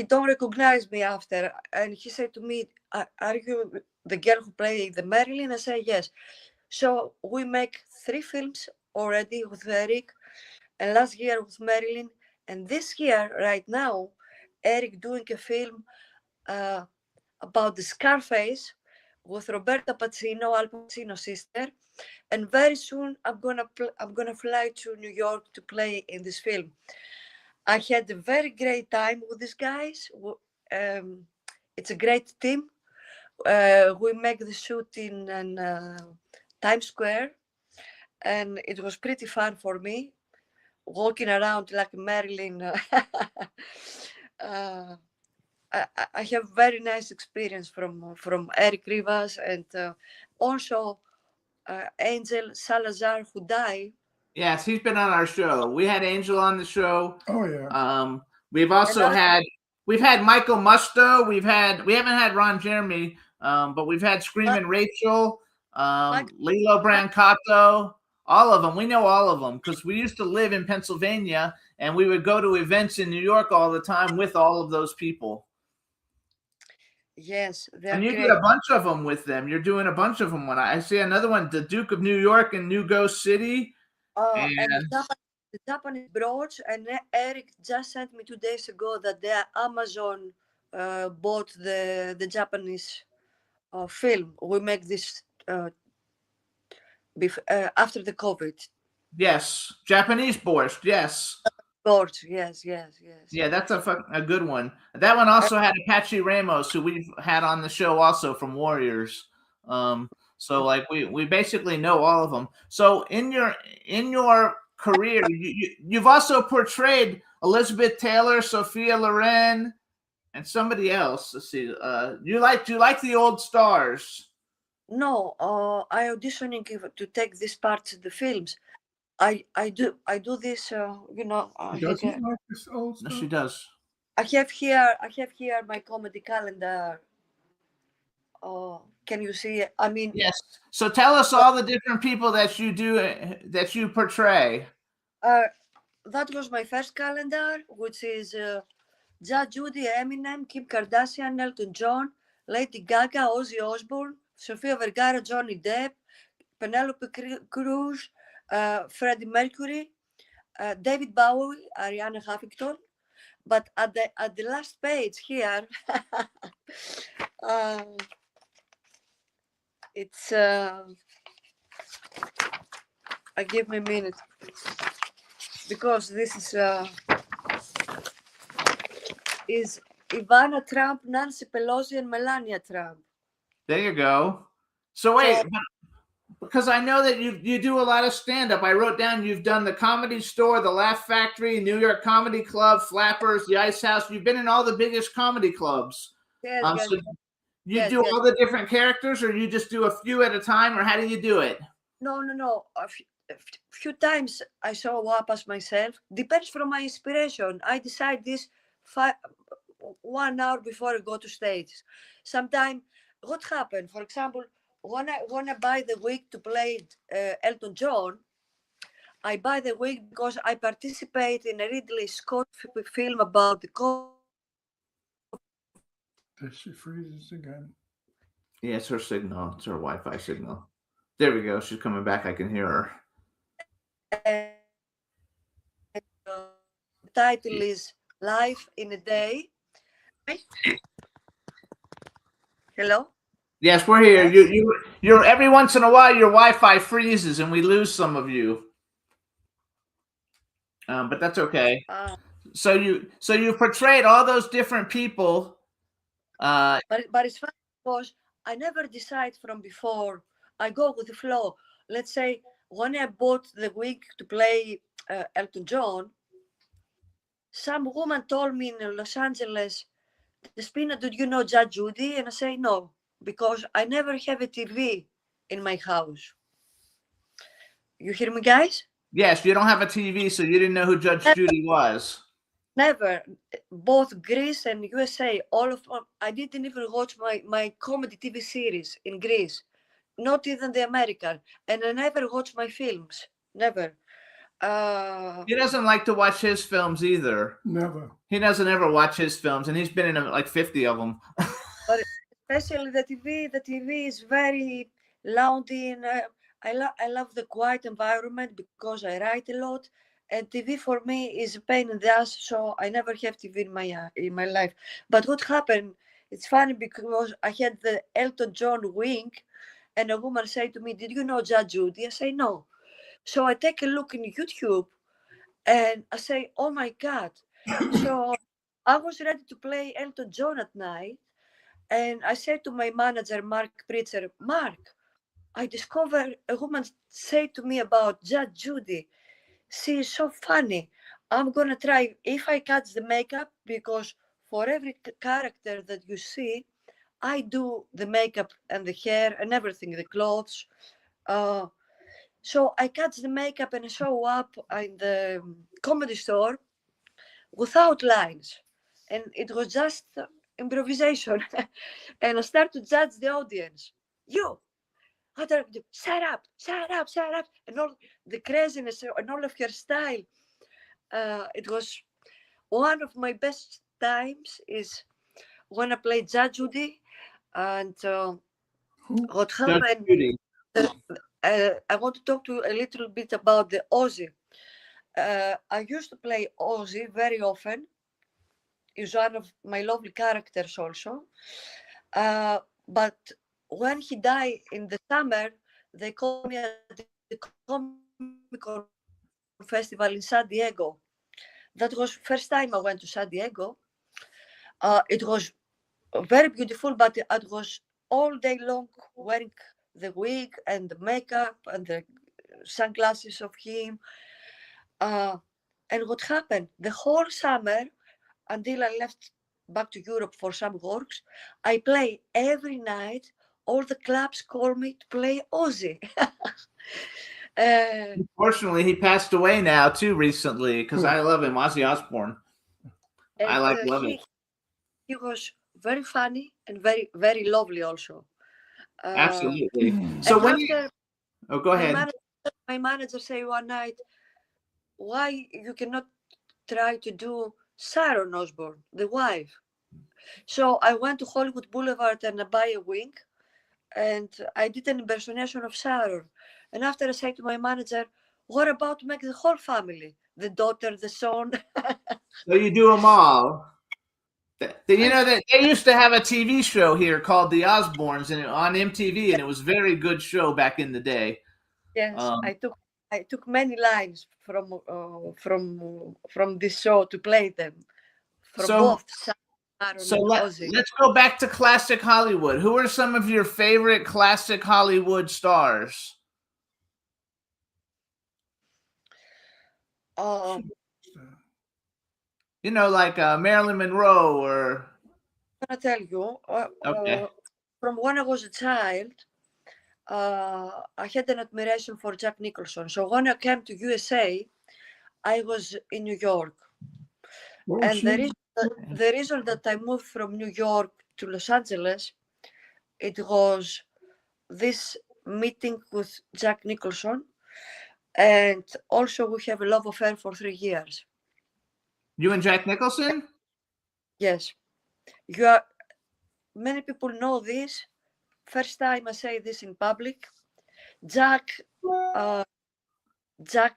don't recognize me after, and he said to me, "Are you the girl who played the Marilyn?" I said, "Yes." So we make 3 films already with Eric, and last year with Marilyn, and this year, right now, Eric doing a film about the Scarface with Roberta Pacino, Al Pacino's sister, and very soon I'm gonna fly to New York to play in this film. I had a very great time with these guys. It's a great team. We make the shoot in Times Square, and it was pretty fun for me, walking around like Marilyn. I have very nice experience from Eric Rivas and also Angel Salazar, who died. Yes, he's been on our show. We had Angel on the show. Oh yeah. We've also And had Michael Musto. We haven't had Ron Jeremy, but we've had Screaming Rachel, Lilo Brancato, all of them. We know all of them because we used to live in Pennsylvania and we would go to events in New York all the time with all of those people. Yes, they're And you great. did a bunch of them with them. You're doing a bunch of them. When I see another one, the Duke of New York and New Ghost City. And And the Japanese brooch, and Eric just sent me 2 days ago that their Amazon bought the Japanese film. We make this after the COVID. yes, Japanese borscht. Yes. Brooch, yes. Yeah, that's a good one. That one also had Apache Ramos, who we've had on the show also from Warriors. So like we basically know all of them. So in your career, you've also portrayed Elizabeth Taylor, Sophia Loren, and somebody else. Let's see. Do you like the old stars? No, I auditioning to take this part in the films. I do this. I Doesn't like this old No, stuff. she does. have here my comedy calendar. Can you see it? I mean, Yes. So tell us all the different people that you portray. that was my first calendar, which is Judge Judy, Eminem, Kim Kardashian, Elton John, Lady Gaga, Ozzy Osbourne, Sofia Vergara, Johnny Depp, Penelope Cruz, Freddie Mercury, David Bowie, Ariana Huffington. But at the last page here, it's give me a minute because this is Ivana Trump, Nancy Pelosi, and Melania Trump. There you go. So wait, because I know that you do a lot of stand-up. I wrote down you've done the Comedy Store, the Laugh Factory, New York Comedy Club, Flappers, the Ice House. You've been in all the biggest comedy clubs. Yes, So you yes, do yes. all the different characters, or you just do a few at a time, or how do you do it? No. A few times I show up as myself. Depends from my inspiration. I decide this 1 hour before I go to stage. Sometimes what happened? For example, when I buy the wig to play Elton John, I buy the wig because I participate in a Ridley Scott film about the There she freezes again. Yeah, it's her signal. It's her Wi-Fi signal. There we go. She's coming back. I can hear her. The title is Life in a Day. Hello? Yes, we're here. You're every once in a while your Wi-Fi freezes and we lose some of you. But that's okay. So you portrayed all those different people. But it's fun because I never decide from before. I go with the flow. Let's say when I bought the wig to play Elton John, some woman told me in Los Angeles, Despina, did you know Judge Judy? And I say no, because I never have a TV in my house. You hear me, guys? Yes, you don't have a TV, so you didn't know who Judge Judy was. Never. Both Greece and USA, all of them. I didn't even watch my comedy TV series in Greece, not even the American. And I never watch my films. Never. He doesn't like to watch his films either. Never. He doesn't ever watch his films, and he's been in like 50 of them. But especially the TV is very loud. I love the quiet environment because I write a lot, and TV for me is a pain in the ass. So I never have TV in my life. But what happened? It's funny because I had the Elton John wink, and a woman said to me, "Did you know Judge Judy?" I say no. So I take a look in YouTube, and I say, "Oh my God!" So I was ready to play Elton John at night. And I said to my manager, Mark Pritzer, Mark, I discovered a woman said to me about Judge Judy. She is so funny. I'm going to try if I catch the makeup, because for every character that you see, I do the makeup and the hair and everything, the clothes. So I catch the makeup and show up in the Comedy Store without lines. And it was just improvisation. And I start to judge the audience. You, what are you? Shut up, shut up, shut up. And all the craziness and all of her style. It was one of my best times is when I played Judge Judy. And what Judge happened, Judy. I want to talk to you a little bit about the Ozzy. I used to play Ozzy very often. He's one of my lovely characters also. But when he died in the summer, they called me at the Comic-Con Festival in San Diego. That was first time I went to San Diego. It was very beautiful, but it was all day long wearing the wig and the makeup and the sunglasses of him. And what happened? The whole summer, until I left back to Europe for some works, I play every night. All the clubs call me to play Ozzy. Unfortunately, he passed away now too recently, because I love him, Ozzy Osbourne. I love it. He was very funny and very, very lovely also. Absolutely. So when you, oh, go ahead. My manager said one night, why you cannot try to do Sharon Osbourne, the wife? So I went to Hollywood Boulevard and I buy a wig, and I did an impersonation of Sharon. And after I said to my manager, what about make the whole family? The daughter, the son. So you do them all. You know that they used to have a TV show here called The Osbournes, and on MTV, and it was a very good show back in the day. Yes, I took many lines from this show to play them. From both Sharon So and Ozzy. let's go back to classic Hollywood. Who are some of your favorite classic Hollywood stars? You know, like Marilyn Monroe or... I'm gonna tell you, Okay. from when I was a child, I had an admiration for Jack Nicholson. So when I came to USA, I was in New York. And the reason that I moved from New York to Los Angeles, it was this meeting with Jack Nicholson. And also we have a love affair for 3 years. You and Jack Nicholson? Yes. Many people know this. First time I say this in public. Jack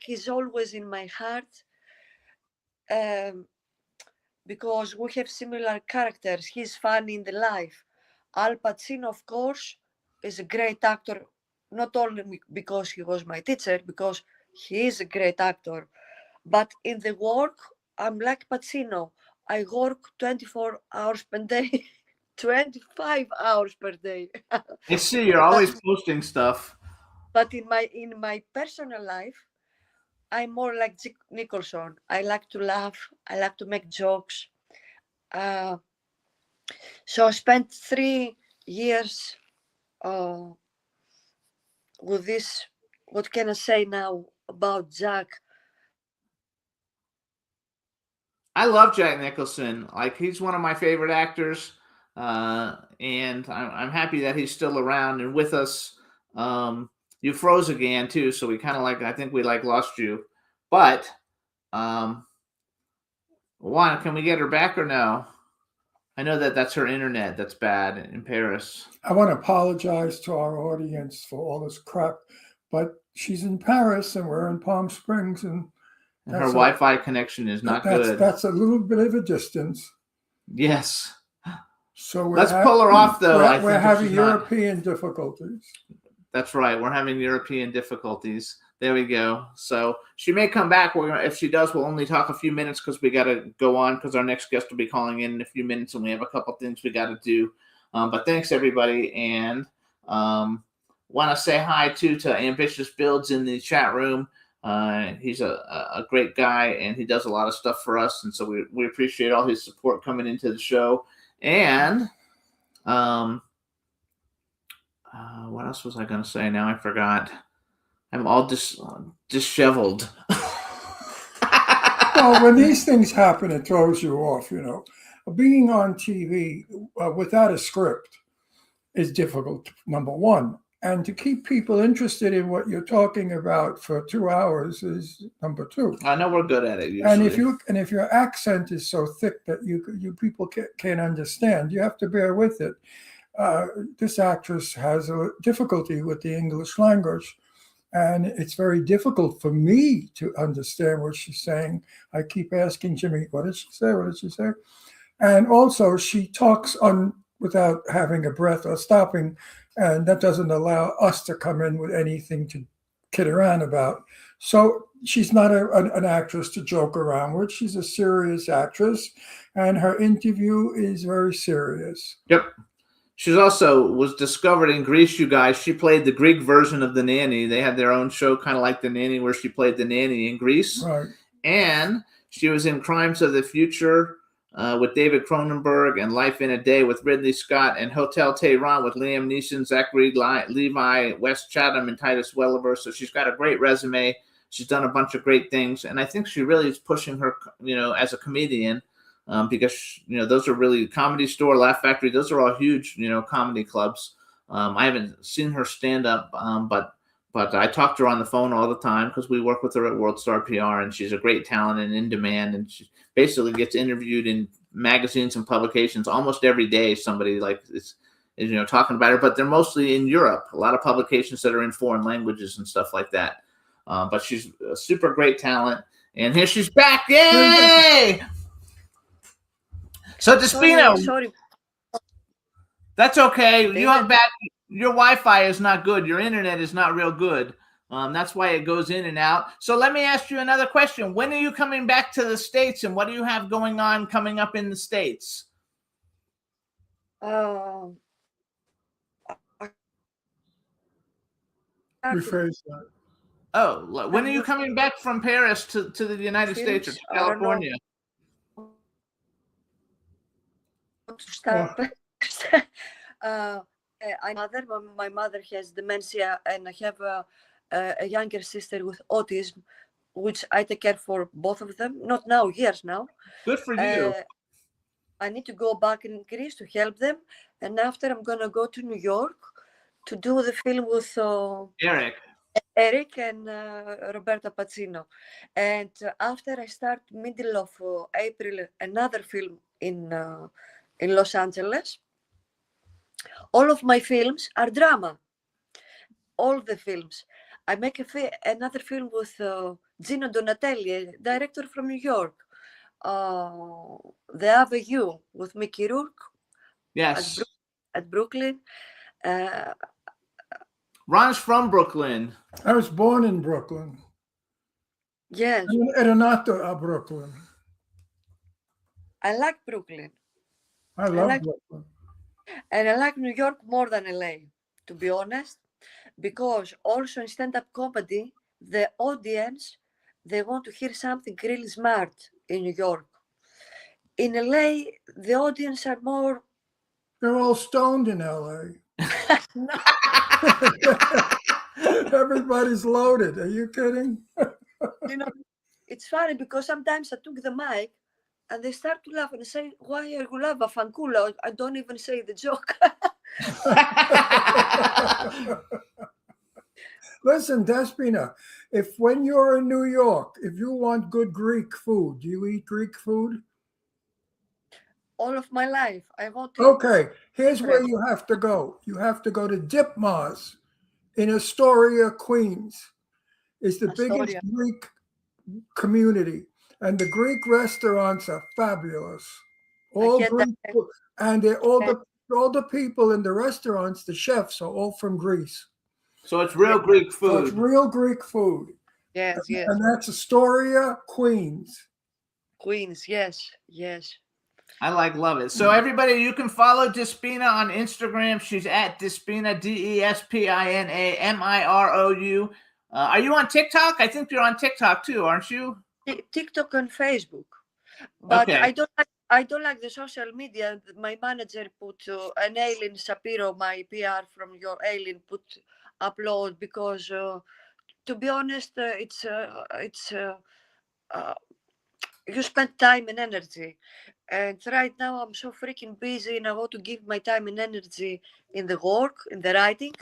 is always in my heart because we have similar characters. He's funny in the life. Al Pacino, of course, is a great actor, not only because he was my teacher, because he is a great actor, but in the work, I'm like Pacino. I work 24 hours per day, 25 hours per day. I see you're always posting stuff. But in my personal life, I'm more like Jack Nicholson. I like to laugh. I like to make jokes. So I spent 3 years with this. What can I say now about Jack? I love Jack Nicholson. Like, he's one of my favorite actors, and I'm happy that he's still around and with us. You froze again too, so we kind of I think we lost you. But Juan, can we get her back or no? I know that's her internet that's bad in Paris. I want to apologize to our audience for all this crap, but she's in Paris and we're in Palm Springs, and And her that's Wi-Fi connection is not good. That's a little bit of a distance. Yes. So Let's pull her off, though. I We're think, if having she's not- European difficulties. That's right. We're having European difficulties. There we go. So she may come back. If she does, we'll only talk a few minutes because we got to go on because our next guest will be calling in a few minutes, and we have a couple things we got to do. But thanks, everybody. And want to say hi, too, to Ambitious Builds in the chat room. He's a great guy, and he does a lot of stuff for us. And so we appreciate all his support coming into the show. And what else was I going to say? Now I forgot. I'm all disheveled. Well, when these things happen, it throws you off, you know. Being on TV without a script is difficult, number one. And to keep people interested in what you're talking about for 2 hours is number two. I know we're good at it usually. And if your accent is so thick that you people can't understand, you have to bear with it. This actress has a difficulty with the English language, and it's very difficult for me to understand what she's saying. I keep asking Jimmy, what did she say? What did she say? And also, she talks without having a breath or stopping, and that doesn't allow us to come in with anything to kid around about. So she's not an actress to joke around with. She's a serious actress, and her interview is very serious. Yep. She also was discovered in Greece, you guys. She played the Greek version of The Nanny. They had their own show, kind of like The Nanny, where she played the nanny in Greece. Right. And she was in Crimes of the Future with David Cronenberg, and Life in a Day with Ridley Scott, and Hotel Tehran with Liam Neeson, Zachary Levi, Wes Chatham, and Titus Welliver. So she's got a great resume. She's done a bunch of great things. And I think she really is pushing her, as a comedian. Because those are really Comedy Store, Laugh Factory. Those are all huge, comedy clubs. I haven't seen her stand up, but I talk to her on the phone all the time because we work with her at World Star PR, and she's a great talent and in demand. And she basically gets interviewed in magazines and publications almost every day. Somebody is talking about her, but they're mostly in Europe. A lot of publications that are in foreign languages and stuff like that. But she's a super great talent, and here she's back! Yay! So Despina, Sorry. That's okay. You have bad. Your Wi-Fi is not good. Your internet is not real good. That's why it goes in and out. So let me ask you another question. When are you coming back to the States, and what do you have going on coming up in the States? Uh, Rephrase that. Oh, when are you coming back from Paris to the United States or to I don't know. California? to start. My mother has dementia, and I have a younger sister with autism, which I take care for both of them. Not now, years now. Good for you. I need to go back in Greece to help them, and after I'm gonna go to New York to do the film with Eric and Roberta Pacino. And after I start middle of April another film in Los Angeles. All of my films are drama. All the films. I make another film with Gino Donatelli, a director from New York. The Avenue with Mickey Rourke. Yes. At Brooklyn. Ron's from Brooklyn. I was born in Brooklyn. Yes. Renato, Brooklyn. I like Brooklyn. I love Brooklyn. And I like New York more than LA, to be honest, because also in stand-up comedy, the audience, they want to hear something really smart in New York. In LA, the audience are more. They're all stoned in LA. No, Everybody's loaded. Are you kidding? you know, it's funny because sometimes I took the mic and they start to laugh and say, "Why are you laughing, fanculo?" I don't even say the joke. Listen, Despina, if when you're in New York, if you want good Greek food, do you eat Greek food? All of my life, I want to. Okay, here's where you have to go. You have to go to Dipmars in Astoria, Queens. It's the biggest Astoria. Greek community, and the Greek restaurants are fabulous. All get Greek, that. food, and they're all the people in the restaurants, the chefs, are all from Greece. So it's real Greek So it's food. real Greek food, Yes, yes. and that's Astoria, Queens. Queens, yes, yes. I love it. So everybody, you can follow Despina on Instagram. She's at Despina, DESPINAMIROU. Are you on TikTok? I think you're on TikTok too, aren't you? TikTok and Facebook, but Okay. I don't like the social media. My manager put an Aileen Shapiro, my PR from your Aileen, put upload because to be honest, it's you spend time and energy, and right now I'm so freaking busy and I want to give my time and energy in the work, in the writing.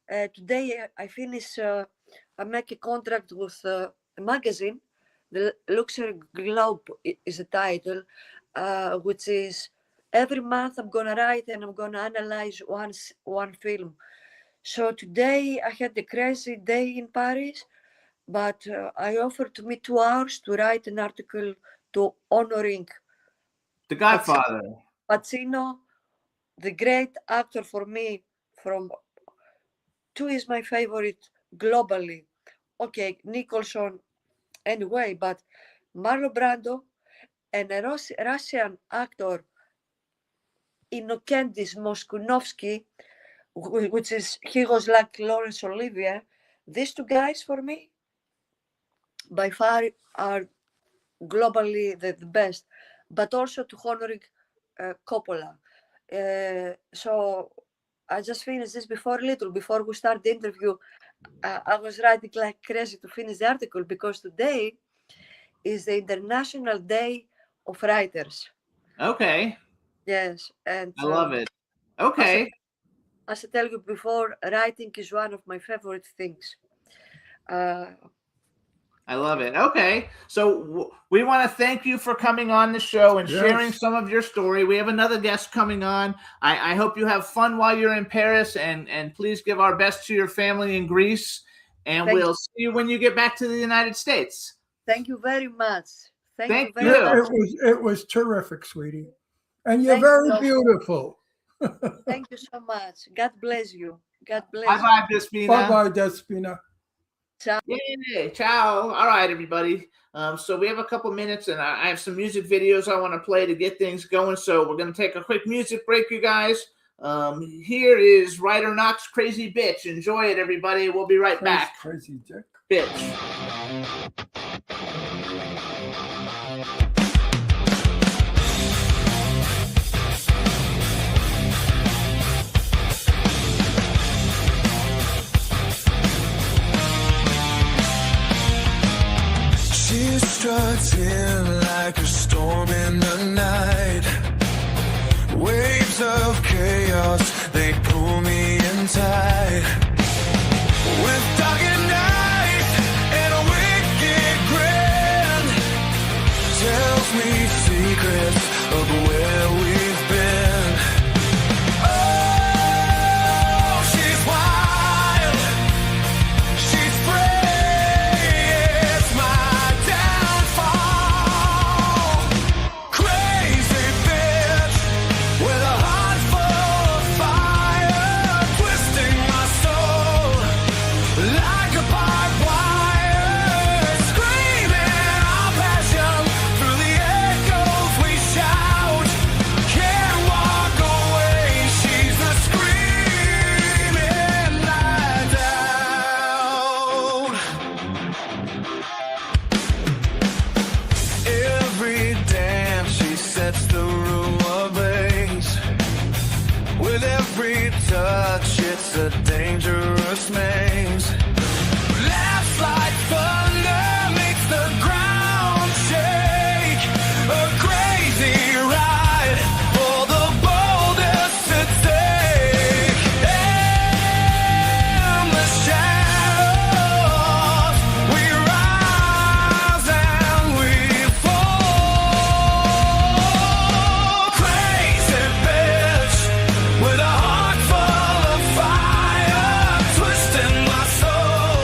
Today I finish. I make a contract with a magazine. The Luxury Globe is the title, which is every month I'm gonna write and I'm gonna analyze one film. So today I had a crazy day in Paris, but I offered to me 2 hours to write an article to honoring The Godfather. Pacino, the great actor for me. From 2 is my favorite globally. Okay, Nicholson anyway, but Marlon Brando and a Russian actor, Inokendis Moskunovsky, which is, he was like Laurence Olivier. These 2 guys for me, by far, are globally the best, but also to honoring Coppola. So I just finished this before we start the interview. I was writing like crazy to finish the article because today is the International Day of Writers. Okay. Yes, and I love it. Okay. as I tell you before, writing is one of my favorite things. I love it. Okay. So we want to thank you for coming on the show and sharing Yes. some of your story. We have another guest coming on. I hope you have fun while you're in Paris, and please give our best to your family in Greece. And Thank we'll you. see you when you get back to the United States. Thank you very much. Thank Thank you very you. much. It was terrific, sweetie, and you're Thank you very so much. beautiful. Thank you so much. God bless you. God bless Bye you. bye, Despina. Bye bye, Despina. Yay, ciao. All right, everybody. So we have a couple minutes, and I have some music videos I want to play to get things going. So we're going to take a quick music break, you guys. Here is Ryder Knox, Crazy Bitch. Enjoy it, everybody. We'll be right back. Crazy dick. Bitch. She struts in like a storm in the night. Waves of chaos, they pull me in tight. With dark night and a wicked grin, tells me secrets of where we've been. Oh, she's wild, she's free, it's my downfall. Crazy bitch with a heart full of fire, twisting my soul like a barbed wire, screaming our passion through the echoes we shout. it's a dangerous maze. Laughs like thunder makes the ground shake. A crazy ride for the boldest to take. In the shadows, we rise and we fall. Crazy bitch with a heart full of fire, twisting my soul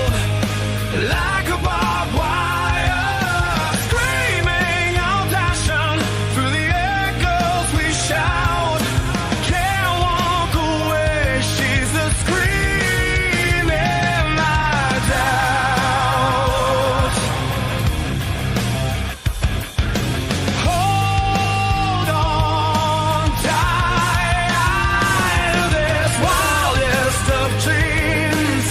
like a barbed wire. Screaming our passion through the echoes we shout. Can't walk away, she's the scream in my doubt. Hold on tight to this wildest of dreams.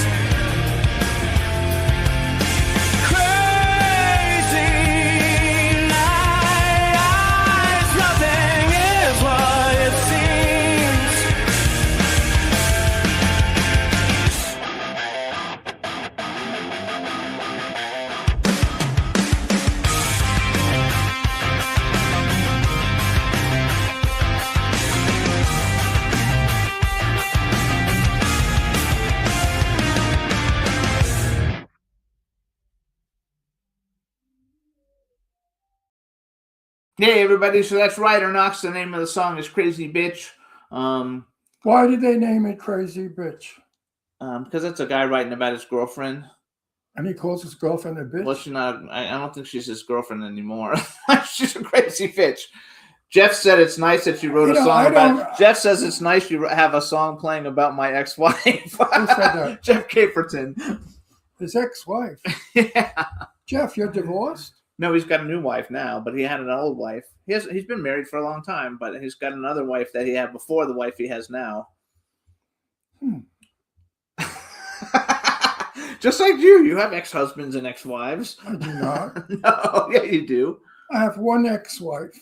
Crazy nights, nothing is what it seems. Hey, everybody. So that's Ryder Knox. The name of the song is Crazy Bitch. Why did they name it Crazy Bitch? Because that's a guy writing about his girlfriend. And he calls his girlfriend a bitch? Well, she's not. I don't think she's his girlfriend anymore. She's a crazy bitch. Jeff said it's nice that you wrote a song about. Jeff says it's nice you have a song playing about my ex-wife. Who said that? Jeff Caperton. His ex-wife. Yeah. Jeff, you're divorced? No, he's got a new wife now, but he had an old wife. He's been married for a long time, but he's got another wife that he had before the wife he has now. Just like you have ex-husbands and ex-wives. I do not. No, yeah, you do. I have one ex-wife.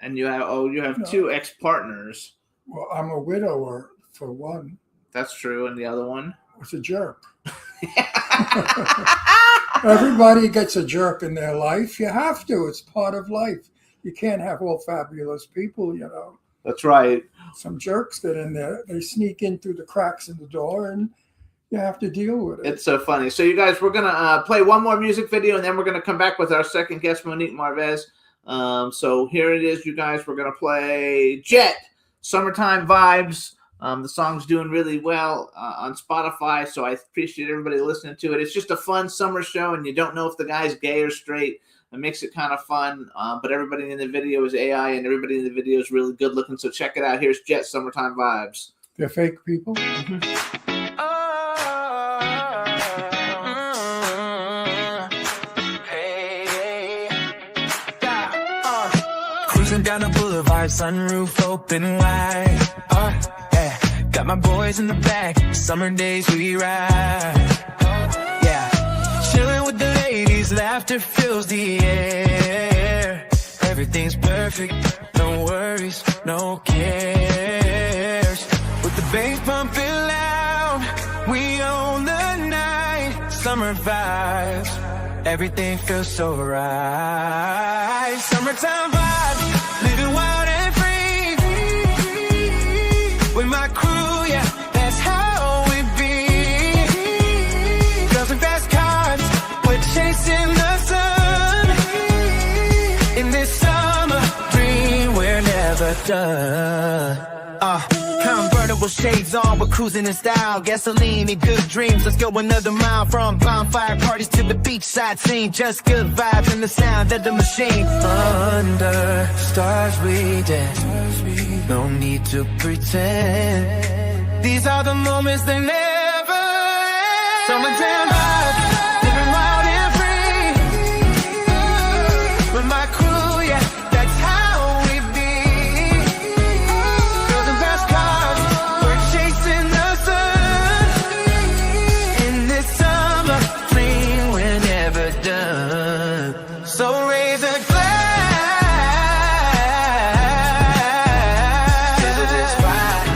And you have two ex-partners. Well, I'm a widower for one. That's true, and the other one was a jerk. Everybody gets a jerk in their life. You have to. It's part of life. You can't have all fabulous people, you know. That's right. Some jerks get in there. They sneak in through the cracks in the door, and you have to deal with it. It's so funny. So, you guys, we're going to play one more music video, and then we're going to come back with our second guest, Monique Marvez. So here it is, you guys. We're going to play Jet, Summertime Vibes. The song's doing really well on Spotify, so I appreciate everybody listening to it. It's just a fun summer show, and you don't know if the guy's gay or straight. It makes it kind of fun, but everybody in the video is AI, and everybody in the video is really good looking, so check it out. Here's Jet, Summertime Vibes. They're fake people? Cruising down the boulevard, sunroof open wide. Yeah, got my boys in the back. Summer days we ride. Yeah, chilling with the ladies, laughter fills the air. Everything's perfect, no worries, no cares. With the bass pumping loud, we own the night. Summer vibes, everything feels so right. Summertime vibes, living wild and free. With my crew, yeah, that's how we be. Girls in fast cars, we're chasing the sun. In this summer dream, we're never done. Convertible shades on, we're cruising in style. Gasoline and good dreams. Let's go another mile from bonfire parties to the beachside scene. Just good vibes and the sound of the machine. Under stars we dance. No need to pretend. These are the moments that never end. Summertime vibes, living wild and free. With my crew, yeah, that's how we be. Girls in fast cars, we're chasing the sun. In this summer dream, we're never done. So raise a glass to this ride.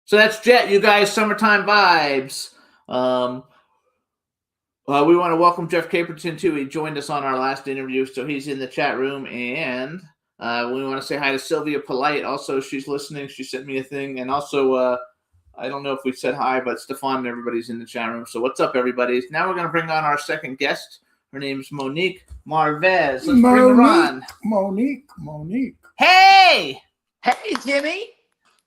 So that's Jet, you guys, Summertime Vibes. We want to welcome Jeff Caperton, too. He joined us on our last interview, so he's in the chat room. And we want to say hi to Sylvia Polite. Also, she's listening. She sent me a thing. And also, I don't know if we said hi, but Stefan and everybody's in the chat room. So what's up, everybody? Now we're going to bring on our second guest. Her name's Monique Marvez. Let's bring her on. Monique. Hey! Hey, Jimmy.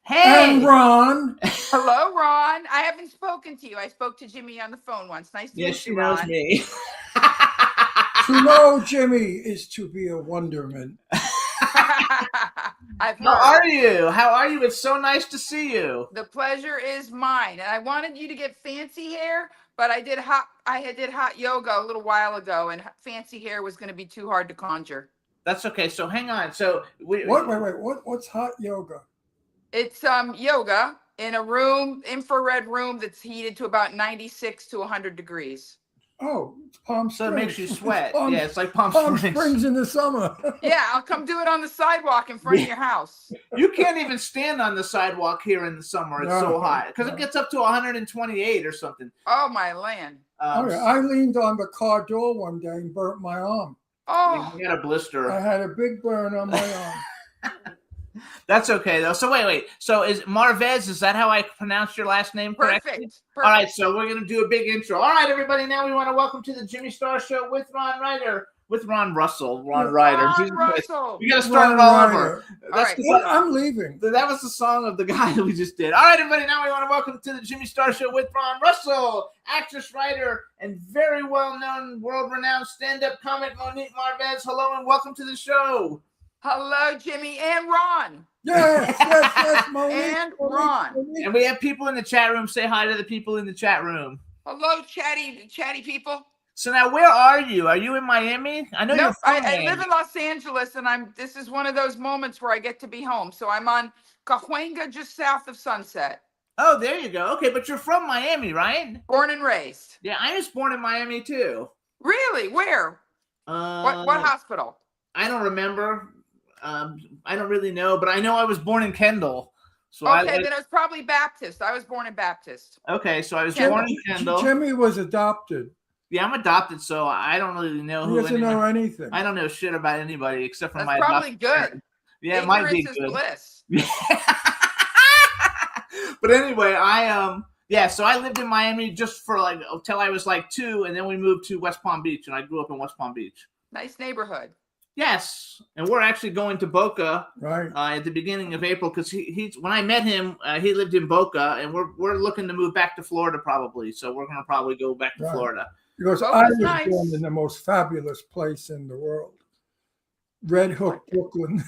Hey! And Ron. Hello, Ron. I haven't spoken to you. I spoke to Jimmy on the phone once. Nice to Yes, meet she you, knows Ron. me. To know Jimmy is to be a wonderment. I've How heard. are you? How are you? It's so nice to see you. The pleasure is mine. And I wanted you to get fancy hair, but I did hot yoga a little while ago, and fancy hair was going to be too hard to conjure. That's okay. So hang on. So Wait. What's hot yoga? It's yoga in a room, infrared room that's heated to about 96 to 100 degrees. Oh, it's Palm So Springs. it makes you sweat. Palm- Yeah, it's like Palm Palm Springs. Springs in the summer. Yeah, I'll come do it on the sidewalk in front of your house. You can't even stand on the sidewalk here in the summer. It's so No, hot because no. it gets up to 128 or something. Oh, my land. Oh, yeah. I leaned on the car door one day and burnt my arm. Oh, You got a blister. I had a big burn on my arm. That's okay though. So wait. So is Marvez? Is that how I pronounce your last name correctly? perfect. All right. So we're gonna do a big intro. All right, everybody. Now we want to welcome to the Jimmy Star Show with Ron Ryder, with Ron Russell. Ron Ryder. Ron Jesus Christ. Russell. We gotta start Ron it all Ryder. over. All That's right. 'cause What? I'm leaving. that was the song of the guy that we just did. All right, everybody. Now we want to welcome to the Jimmy Star Show with Ron Russell, actress, writer, and very well-known, world-renowned stand-up comic Monique Marvez. Hello and welcome to the show. Hello, Jimmy and Ron. Yes, Monique. And Ron. Monique. And we have people in the chat room. Say hi to the people in the chat room. Hello, chatty people. So now, where are you? Are you in Miami? I know you're Nope, from I Miami. live in Los Angeles, and this is one of those moments where I get to be home. So I'm on Cahuenga, just south of Sunset. Oh, there you go. Okay, but you're from Miami, right? Born and raised. Yeah, I was born in Miami too. Really? Where? What hospital? I don't remember. I don't really know, but I know I was born in Kendall. So Okay, then it was probably Baptist. I was born in Baptist. okay, so I was Kendall. born in Kendall. Jimmy was adopted. Yeah, I'm adopted, so I don't really know He who. doesn't know anything. I don't know shit about anybody except for That's my probably adopted good. parents. Yeah, it might be Ignorance is good. bliss. But anyway, so I lived in Miami just for like until I was like 2, and then we moved to West Palm Beach, and I grew up in West Palm Beach. Nice neighborhood. Yes, and we're actually going to Boca Right. at the beginning of April because he's when I met him, he lived in Boca, and we're looking to move back to Florida probably. So we're gonna probably go back to Right. Florida. Because Well, I that's was nice. born in the most fabulous place in the world, Red Hook, Brooklyn.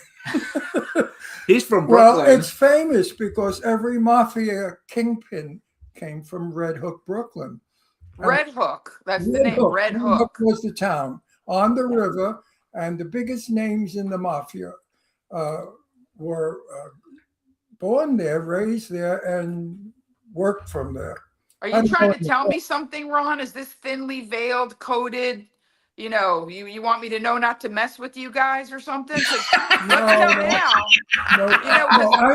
He's from Well, Brooklyn. it's famous because every mafia kingpin came from Red Hook, Brooklyn. Red Hook. That's the name. Red Red Hook. was the town on the river, and the biggest names in the mafia were born there, raised there, and worked from there. Are you trying to tell me something, Ron? Is this thinly veiled, coded? You know, you want me to know not to mess with you guys or something? 'Cause up till now, No, You know, no,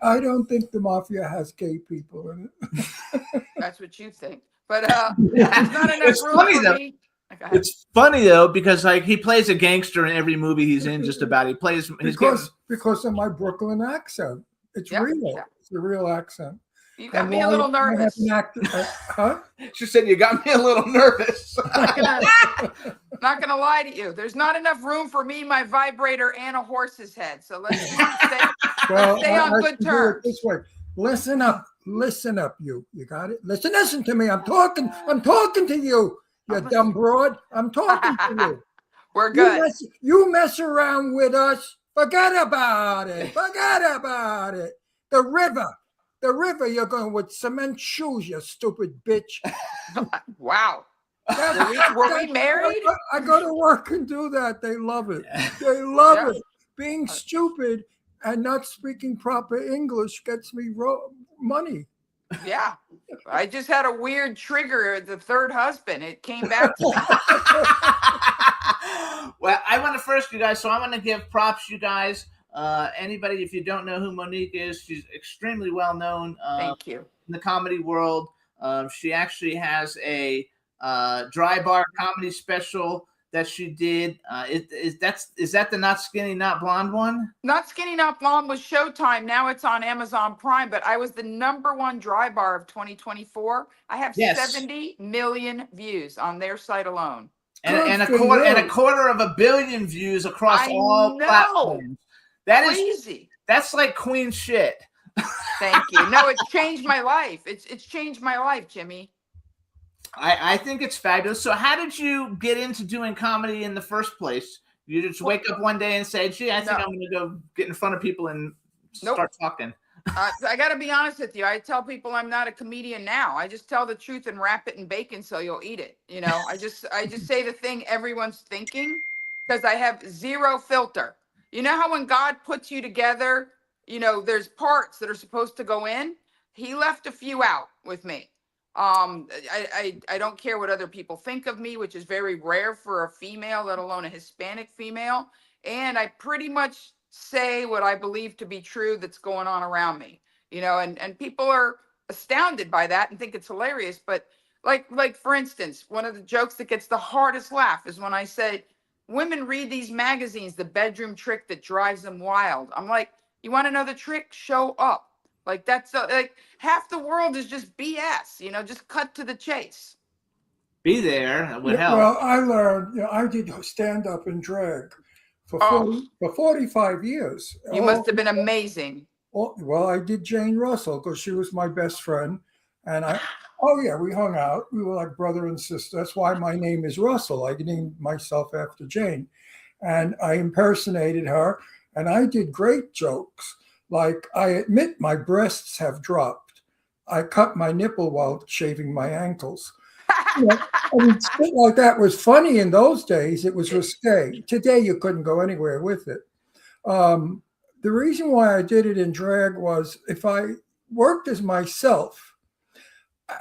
I don't think the mafia has gay people in it. that's what you think. But there's not enough It's room funny, for though. me. Go ahead. It's funny though because like he plays a gangster in every movie he's in. Just about he plays. He's Because of my Brooklyn accent. It's Yep, real. yeah. It's a real accent. You got And me a why little I have nervous. an huh? she said you got me a little nervous. Not gonna lie to you. There's not enough room for me, my vibrator, and a horse's head. So let's stay. Well, Stay on good should do it terms. This way. Listen up, you got it? Listen to me. I'm talking to you, you dumb broad. I'm talking to you. We're You good. you mess around with us, forget about it. The river, you're going with cement shoes, you stupid bitch. Wow. Were we married? I go to work and do that. They love it. They love Yeah. it. Being stupid and not speaking proper English gets me money. Yeah. I just had a weird trigger, the third husband. It came back to me. Well, I want to first, you guys. So I want to give props, you guys. Anybody, if you don't know who Monique is, she's extremely well known Thank you. in the comedy world. She actually has a dry bar comedy special that she did. Is that the Not Skinny Not Blonde one? Not Skinny Not Blonde was Showtime. Now it's on Amazon Prime, but I was the #1 dry bar of 2024. I have Yes. 70 million views on their site alone. And a Good for quarter you. and a quarter of a billion views across I all know. platforms. Crazy. That's like queen shit. Thank you. No, it's changed my life. It's changed my life, Jimmy. I think it's fabulous. So how did you get into doing comedy in the first place? You just wake up one day and say, gee, I think No. I'm going to go get in front of people and Nope. start talking. I got to be honest with you. I tell people I'm not a comedian now. I just tell the truth and wrap it in bacon so you'll eat it. You know, I just say the thing everyone's thinking because I have zero filter. You know how when God puts you together, you know, there's parts that are supposed to go in. He left a few out with me. I don't care what other people think of me, which is very rare for a female, let alone a Hispanic female. And I pretty much say what I believe to be true that's going on around me, you know, and people are astounded by that and think it's hilarious. But like for instance, one of the jokes that gets the hardest laugh is when I said, women read these magazines, the bedroom trick that drives them wild. I'm like, you want to know the trick? Show up. Like that's like half the world is just BS, you know, just cut to the chase. Be there. That would help. Well, I learned, I did stand up and drag for Oh. 45 years. You must have been amazing. Well, I did Jane Russell because she was my best friend. And we hung out. We were like brother and sister. That's why my name is Russell. I named myself after Jane. And I impersonated her. And I did great jokes. Like, I admit my breasts have dropped. I cut my nipple while shaving my ankles. You know, I mean, shit like that was funny in those days. It was risque. Today, you couldn't go anywhere with it. The reason why I did it in drag was if I worked as myself,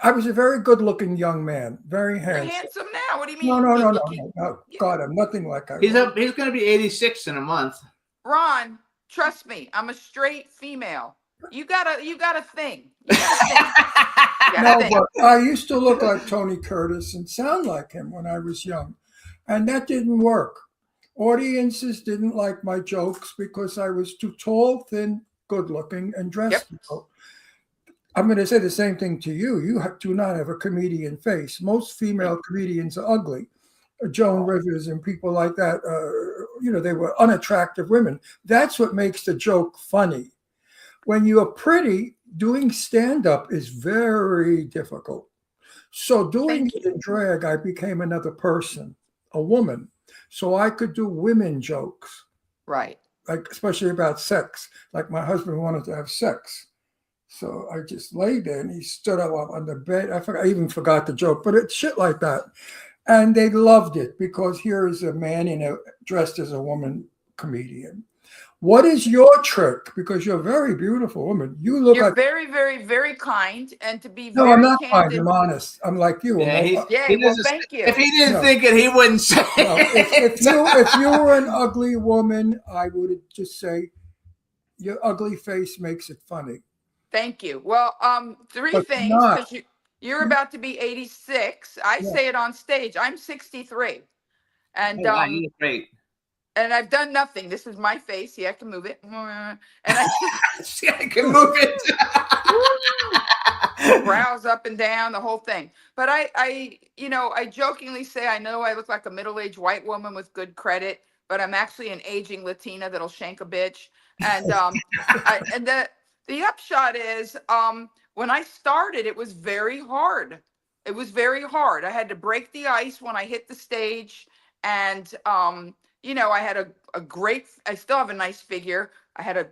I was a very good-looking young man, very You're handsome. handsome now. What do you mean? No. God, I'm nothing like I He's was. he's going to be 86 in a month. Ron, trust me, I'm a straight female. You got a thing. You got a thing. You got a No, thing. but I used to look like Tony Curtis and sound like him when I was young, and that didn't work. Audiences didn't like my jokes because I was too tall, thin, good-looking, and dressed well. I'm going to say the same thing to you. You do not have a comedian face. Most female comedians are ugly. Joan Rivers and people like that, they were unattractive women. That's what makes the joke funny. When you're pretty, doing stand-up is very difficult. So doing it in drag, I became another person, a woman. So I could do women jokes. Right. Like, especially about sex. Like my husband wanted to have sex. So I just laid there and he stood up on the bed. I even forgot the joke, but it's shit like that. And they loved it because here is a man dressed as a woman comedian. What is your trick? Because you're a very beautiful woman. You look You're like very, very, very kind, and to be no, very I'm not kind. candid. I'm honest. I'm like you. Yeah, I'm Well, thank you. If he didn't No. think it, he wouldn't say no, it. if you were an ugly woman, I would just say your ugly face makes it funny. Thank you. Well, three But things. not. 'Cause you're about to be 86. I Yeah. say it on stage. I'm 63, and Oh, wow, you look great. and I've done nothing. This is my face. See, I can move it, and I See, I can move it. brows up and down, the whole thing. But I jokingly say I know I look like a middle-aged white woman with good credit, but I'm actually an aging Latina that'll shank a bitch. And and the upshot is, when I started, it was very hard. It was very hard. I had to break the ice when I hit the stage, and I had a great. I still have a nice figure. I had a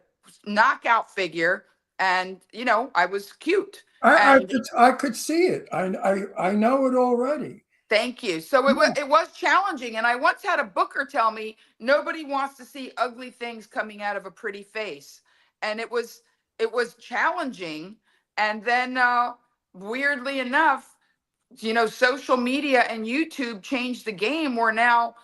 knockout figure, and I was cute. I could see it. I know it already. Thank you. So it was challenging, and I once had a booker tell me nobody wants to see ugly things coming out of a pretty face, and it was challenging. And then weirdly enough, social media and YouTube changed the game. We're now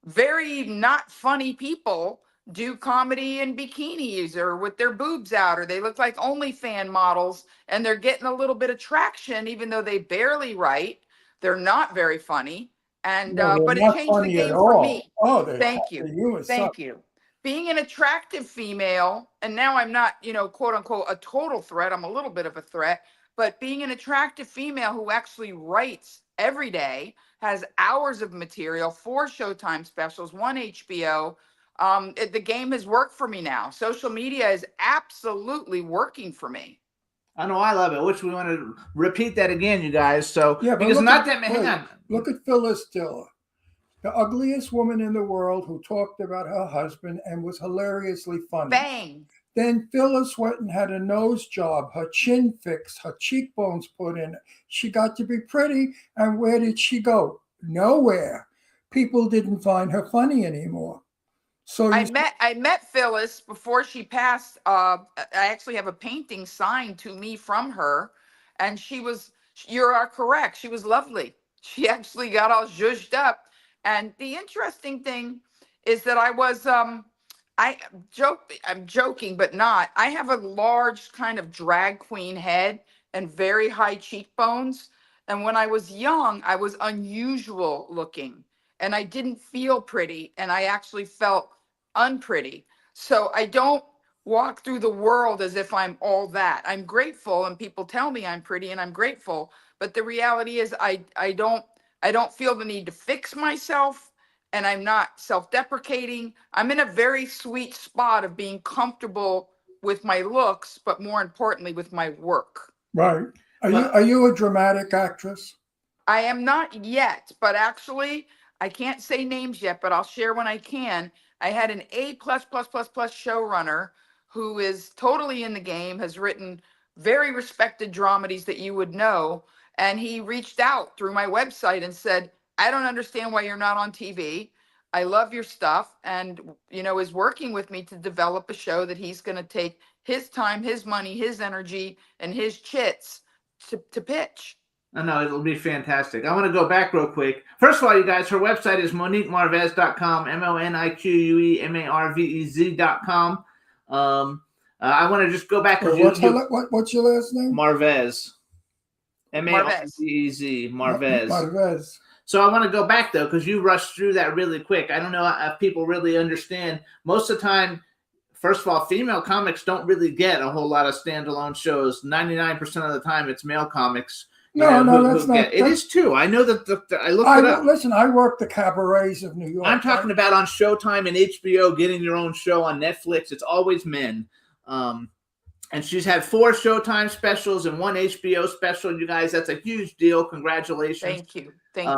very not funny people do comedy in bikinis or with their boobs out, or they look like OnlyFans models and they're getting a little bit of traction, even though they barely write. They're not very funny. And, No, they're but it not changed the funny at game for all. me. Oh, they Thank you. the humor sucks. Thank you. Being an attractive female, and now I'm not, quote unquote, a total threat. I'm a little bit of a threat, but being an attractive female who actually writes every day, has hours of material, 4 Showtime specials, 1 HBO. The game has worked for me now. Social media is absolutely working for me. I know I love it. Which we want to repeat that again, you guys. So Yeah, but because look not at- that many. Hang wait. on. Look at Phyllis Diller, the ugliest woman in the world who talked about her husband and was hilariously funny. Bang. Then Phyllis went and had a nose job, her chin fixed, her cheekbones put in. She got to be pretty. And where did she go? Nowhere. People didn't find her funny anymore. So I you- met Phyllis before she passed. I actually have a painting signed to me from her, and you are correct. She was lovely. She actually got all zhuzhed up. And the interesting thing is that I'm joking, but not. I have a large kind of drag queen head and very high cheekbones. And when I was young, I was unusual looking and I didn't feel pretty. And I actually felt unpretty. So I don't walk through the world as if I'm all that. I'm grateful and people tell me I'm pretty and I'm grateful. But the reality is I don't feel the need to fix myself, and I'm not self-deprecating. I'm in a very sweet spot of being comfortable with my looks, but more importantly with my work. right. Are you a dramatic actress? I am not yet, but actually I can't say names yet, but I'll share when I can. I had an A+++ showrunner who is totally in the game, has written very respected dramedies that you would know. And he reached out through my website and said, I don't understand why you're not on TV. I love your stuff. And, is working with me to develop a show that he's going to take his time, his money, his energy, and his chits to pitch. I know it'll be fantastic. I want to go back real quick. First of all, you guys, her website is MoniqueMarvez.com, MoniqueMarvez.com. I want to just go back. What's your last name? Marvez. Marvez. Marvez. Marvez. So I want to go back, though, because you rushed through that really quick. I don't know if people really understand. Most of the time, first of all, female comics don't really get a whole lot of standalone shows. 99% of the time, it's male comics. No, that's not. It is too. I know that I looked it up. Listen, I work the cabarets of New York. I'm talking about on Showtime and HBO, getting your own show on Netflix. It's always men. And she's had 4 Showtime specials and 1 HBO special. You guys, that's a huge deal. Congratulations. Thank you. Thank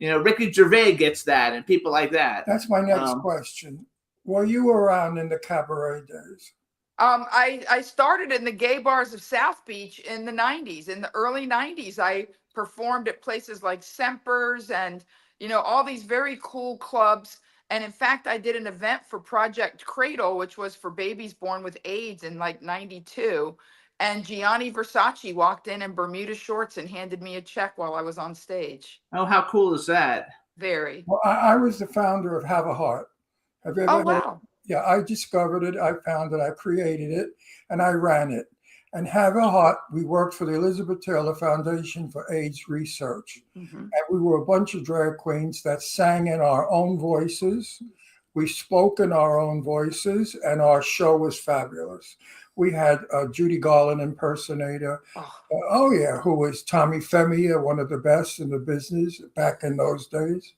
you. Ricky Gervais gets that and people like that. That's my next question. Were you around in the cabaret days? I started in the gay bars of South Beach in the 90s. In the early 90s, I performed at places like Semper's and, all these very cool clubs. And in fact, I did an event for Project Cradle, which was for babies born with AIDS in like 92. And Gianni Versace walked in Bermuda shorts and handed me a check while I was on stage. Oh, how cool is that? Very. Well, I was the founder of Have a Heart. Have you ever Oh, wow. Yeah, I discovered it. I found it. I created it, and I ran it. And Have a Heart, we worked for the Elizabeth Taylor Foundation for AIDS Research. Mhm. And we were a bunch of drag queens that sang in our own voices. We spoke in our own voices, and our show was fabulous. We had a Judy Garland impersonator. Who was Tommy Femia, one of the best in the business back in those days.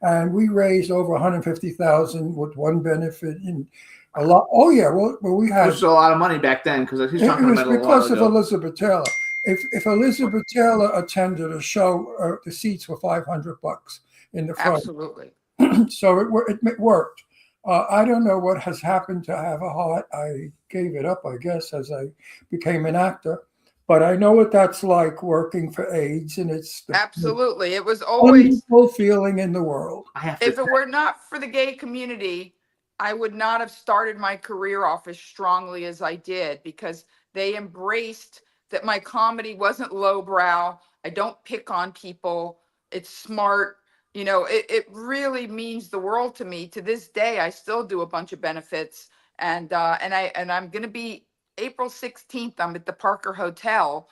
And we raised over $150,000 with one benefit and a lot. Oh yeah, well we had. It was a lot of money back then because he's talking It was about a because while of ago. Elizabeth Taylor. If Elizabeth Taylor attended a show, the seats were $500 in the front. Absolutely. So it worked. I don't know what has happened to Have a Heart. I gave it up, I guess, as I became an actor. But I know what that's like working for AIDS, and it's the Absolutely. It was always, wonderful feeling in the world. if it were not for the gay community, I would not have started my career off as strongly as I did, because they embraced that my comedy wasn't lowbrow. I don't pick on people. It's smart. You know, it really means the world to me. To this day, I still do a bunch of benefits, and I'm going to be April 16th. I'm at the Parker Hotel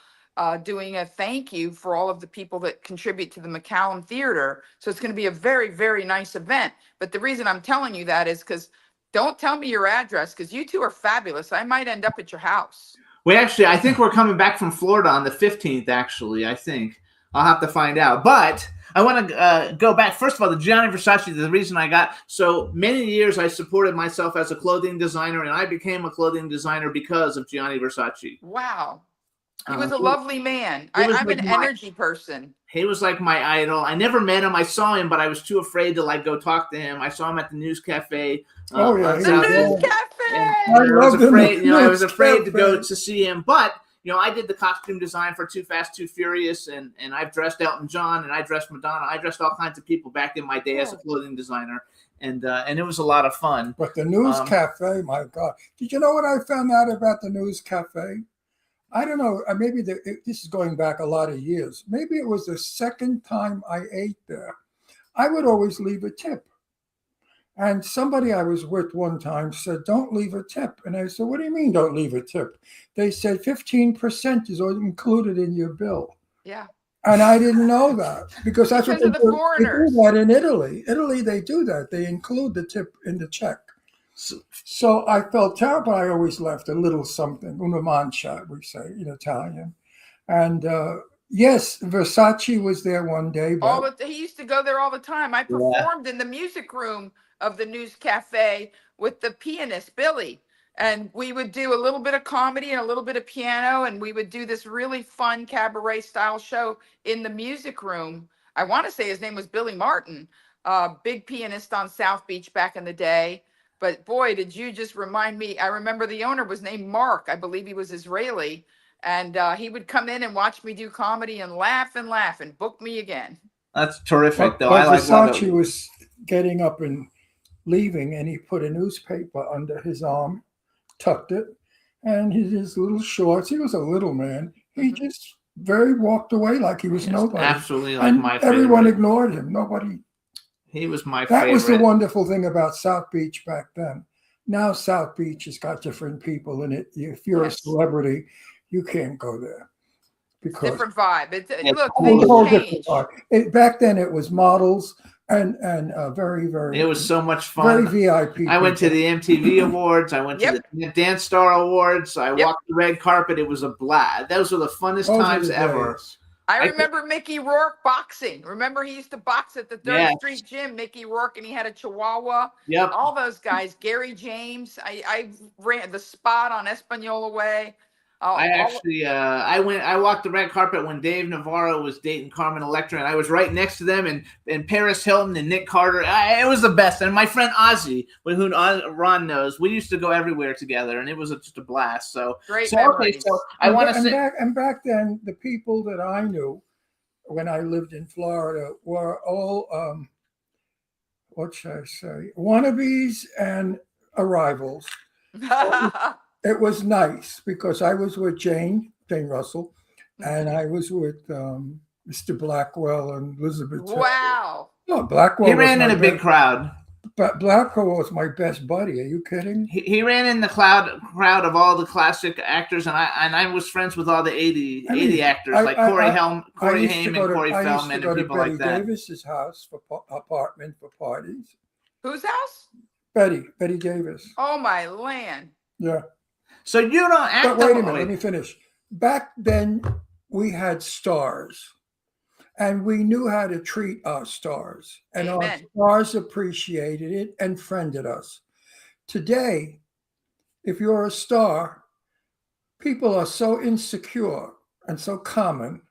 doing a thank you for all of the people that contribute to the McCallum Theater. So it's going to be a very, very nice event. But the reason I'm telling you that is because don't tell me your address, because you two are fabulous. I might end up at your house. I think we're coming back from Florida on the 15th, actually. I think. I'll have to find out. But I want to go back. First of all, the Gianni Versace, the reason I got so many years I supported myself as a clothing designer, and I became a clothing designer because of Gianni Versace. Wow. He was a lovely man. he was I'm an like my- energy person. He was like my idol. I never met him. I saw him, but I was too afraid to like go talk to him. I saw him at the News Cafe. Oh, yeah, on he The South was News Beach. Cafe. And I I was loved him. afraid, I was News afraid to go Cafe. to see him. But I did the costume design for Too Fast, Too Furious, and I've dressed Elton John, and I dressed Madonna. I dressed all kinds of people back in my day as a clothing designer, and it was a lot of fun. But the News Um, Cafe, my God. Did you know what I found out about the News Cafe? I don't know. Maybe this is going back a lot of years. Maybe it was the second time I ate there. I would always leave a tip. And somebody I was with one time said, don't leave a tip. And I said, what do you mean don't leave a tip? They said 15% is included in your bill. Yeah. And I didn't know that because that's Because what of they the do. foreigners. They do that in Italy. Italy, they do that. They include the tip in the check. So I felt terrible. I always left a little something, una mancia, we say in Italian. And yes, Versace was there one day. But He used to go there all the time. I performed in the music room of the News Cafe with the pianist Billy, and we would do a little bit of comedy and a little bit of piano, and we would do this really fun cabaret style show in the music room. I want to say his name was Billy Martin, big pianist on South Beach back in the day. But boy, did you just remind me. I remember the owner was named Mark. I believe he was Israeli. And he would come in and watch me do comedy and laugh and book me again. That's terrific, though. but I love Versace it. was getting up and leaving, and he put a newspaper under his arm, tucked it, and his little shorts. He was a little man. He just walked away like he was nobody. Absolutely, like And my favorite. everyone ignored him. Nobody. He was my That favorite. was the wonderful thing about South Beach back then. Now South Beach has got different people in it. If you're Yes. a celebrity, you can't go there because Different vibe. Look, a things whole different change. vibe. Back then it was models and very, very It was so much very fun. VIP. I went to people. the MTV Awards. I went Yep. to the Dance Star Awards. I Yep. walked the red carpet. It was a blast. Those were the funnest Those were times the ever. days. I I- remember Mickey Rourke boxing. Remember he used to box at the Third Yes. Street Gym, Mickey Rourke, and he had a Chihuahua. Yep. All those guys, Gary James. I ran the spot on Espanola Way. I walked the red carpet when Dave Navarro was dating Carmen Electra, and I was right next to them, and Paris Hilton and Nick Carter. It was the best. And my friend Ozzy, who Ron knows, we used to go everywhere together, and it was just a blast. So, Great okay, memories. so I want to say, back then, the people that I knew when I lived in Florida were all what should I say, wannabes and arrivals. It was nice because I was with Jane Russell, and I was with Mr. Blackwell and Elizabeth. Wow. No, Blackwell. he ran in a big best, crowd. but Blackwell was my best buddy. Are you kidding? He ran in the crowd of all the classic actors, and I was friends with all the 80 I mean, actors I- like I- Corey I- Haim, Corey Haim, and Corey I used to Feldman, go and to people Betty like that. Davis's house for apartment for parties. Whose house? Betty Davis. Oh my land. Yeah. So you don't act. But wait a the- minute, let me finish. Back then, we had stars, and we knew how to treat our stars, and our Amen. stars appreciated it and friended us. Today, if you're a star, people are so insecure and so common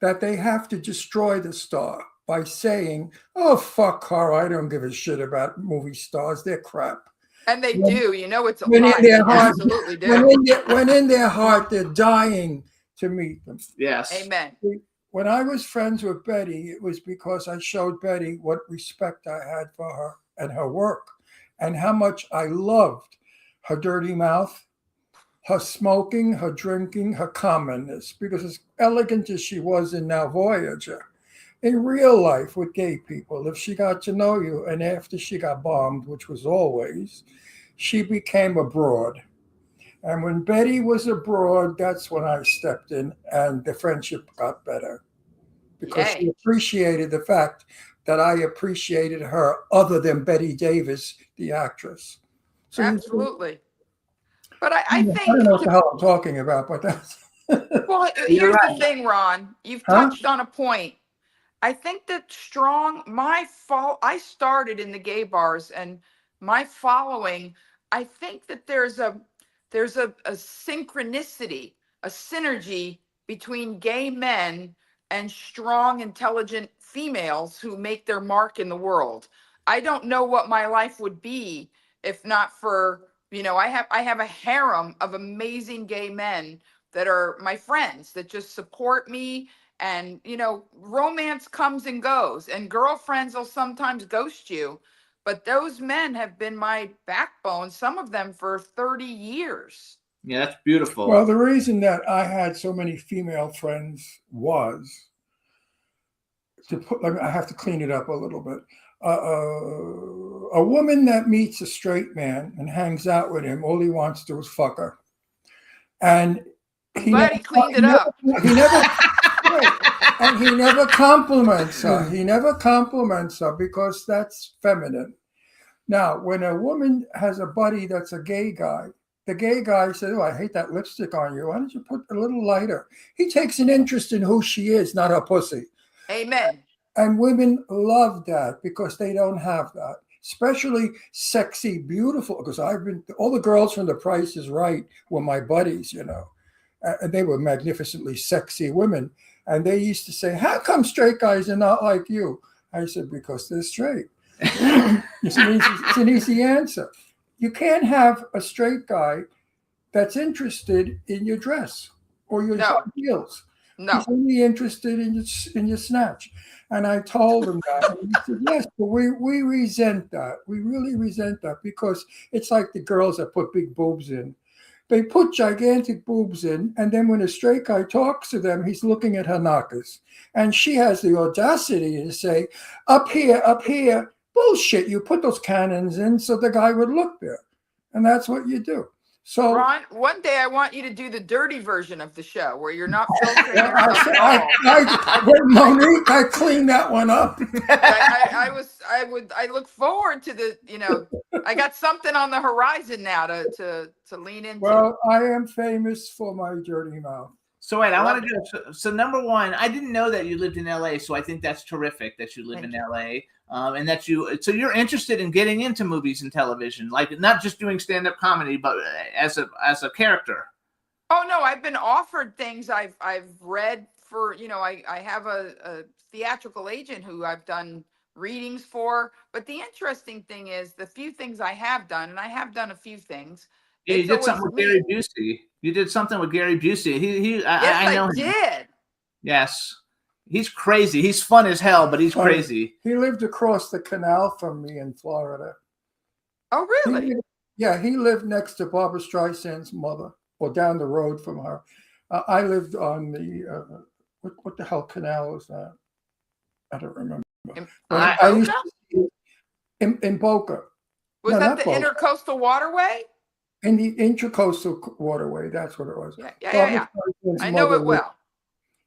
that they have to destroy the star by saying, "Oh, fuck her, I don't give a shit about movie stars, they're crap." And they When- do. You know it's a when in lie. their They heart- absolutely do. When in their heart, they're dying to meet them. Yes. Amen. When I was friends with Betty, it was because I showed Betty what respect I had for her and her work, and how much I loved her dirty mouth, her smoking, her drinking, her commonness. Because as elegant as she was in Now Voyager, in real life with gay people. If she got to know you, and after she got bombed, which was always, she became a broad. And when Betty was abroad, that's when I stepped in and the friendship got better because she Yay. appreciated the fact that I appreciated her other than Betty Davis, the actress. So Absolutely. But I I think, don't know what the hell I'm talking about, but that's well, You're here's the right. thing, Ron. You've Huh? touched on a point. I think that I started in the gay bars and my following, I think that there's a synchronicity, a synergy between gay men and strong, intelligent females who make their mark in the world. I don't know what my life would be if not for, I have a harem of amazing gay men that are my friends that just support me. And romance comes and goes, and girlfriends will sometimes ghost you, but those men have been my backbone, some of them for 30 years. Yeah, that's beautiful. well, the reason that I had so many female friends was I have to clean it up a little bit. A woman that meets a straight man and hangs out with him, all he wants to do is fuck her. And Glad he cleaned it up. He never, right. And he never compliments her. He never compliments her because that's feminine. Now, when a woman has a buddy that's a gay guy, the gay guy says, "Oh, I hate that lipstick on you. Why don't you put a little lighter?" He takes an interest in who she is, not her pussy. Amen. And women love that because they don't have that, especially sexy, beautiful. Because all the girls from The Price is Right were my buddies, and they were magnificently sexy women. And they used to say, "How come straight guys are not like you?" I said, "Because they're straight." It's an easy answer. You can't have a straight guy that's interested in your dress or your No. heels. No. He's only interested in your snatch. And I told him that. And he said, "Yes, but we resent that. We really resent that because it's like the girls that put big boobs in. They put gigantic boobs in, and then when a straight guy talks to them, he's looking at her knockers. And she has the audacity to say, up here. Bullshit, you put those cannons in so the guy would look there. And that's what you do. So Ron, one day I want you to do the dirty version of the show where you're not filtering yourself at all. Monique, I cleaned that one up. I look forward to I got something on the horizon now to lean into. Well, I am famous for my dirty mouth. So wait, I want to do so. Number one, I didn't know that you lived in LA, so I think that's terrific that you live in LA, and that you're interested in getting into movies and television, like not just doing stand-up comedy, but as a character. Oh no, I've been offered things. I've read for I have a theatrical agent who I've done readings for. But the interesting thing is the few things I have done, and I have done a few things. Yeah, you did something with Gary Busey. You did something with Gary Busey. I know him. Did. Yes. He's crazy. He's fun as hell, but he's crazy. He lived across the canal from me in Florida. Oh, really? He lived next to Barbara Streisand's mother, or down the road from her. I lived on the, what the hell canal is that? I don't remember. I used to, in Boca. Was No, that not the Boca. Intercoastal Waterway? In the Intracoastal Waterway, that's what it was. Yeah. I know it well.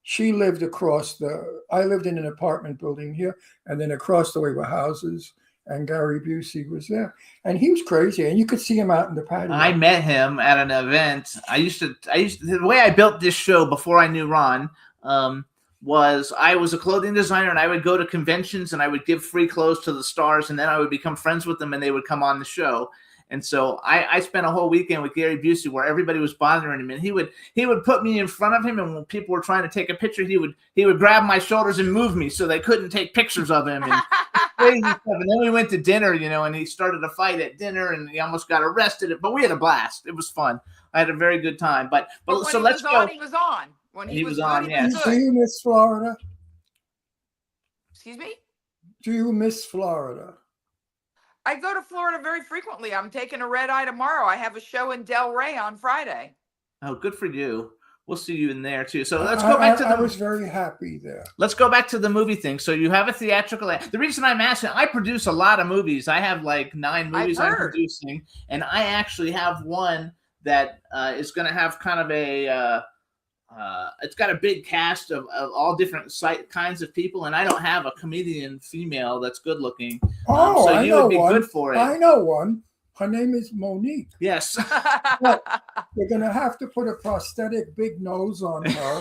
She lived I lived in an apartment building here, and then across the way were houses, and Gary Busey was there. And he was crazy, and you could see him out in the patio. I met him at an event. The way I built this show before I knew Ron, was I was a clothing designer, and I would go to conventions and I would give free clothes to the stars, and then I would become friends with them and they would come on the show. And so I spent a whole weekend with Gary Busey where everybody was bothering him, and he would put me in front of him, and when people were trying to take a picture, he would grab my shoulders and move me so they couldn't take pictures of him. And crazy stuff. And then we went to dinner, and he started a fight at dinner, and he almost got arrested. But we had a blast. It was fun. I had a very good time. But so let's go. He was on. When he was on, Do yes. you miss Florida? Excuse me? Do you miss Florida? I go to Florida very frequently. I'm taking a red eye tomorrow. I have a show in Del Rey on Friday. Oh, good for you. we'll see you in there too. So let's go back to I was very happy there. Let's go back to the movie thing. So you have a theatrical. The reason I'm asking, I produce a lot of movies. I have like 9 movies I'm producing, and I actually have one that is going to have kind of a. It's got a big cast of all different kinds of people, and I don't have a comedian female that's good looking. Oh, so I you know would be one. good for it. I know one. Her name is Monique. Yes. But you're going to have to put a prosthetic big nose on her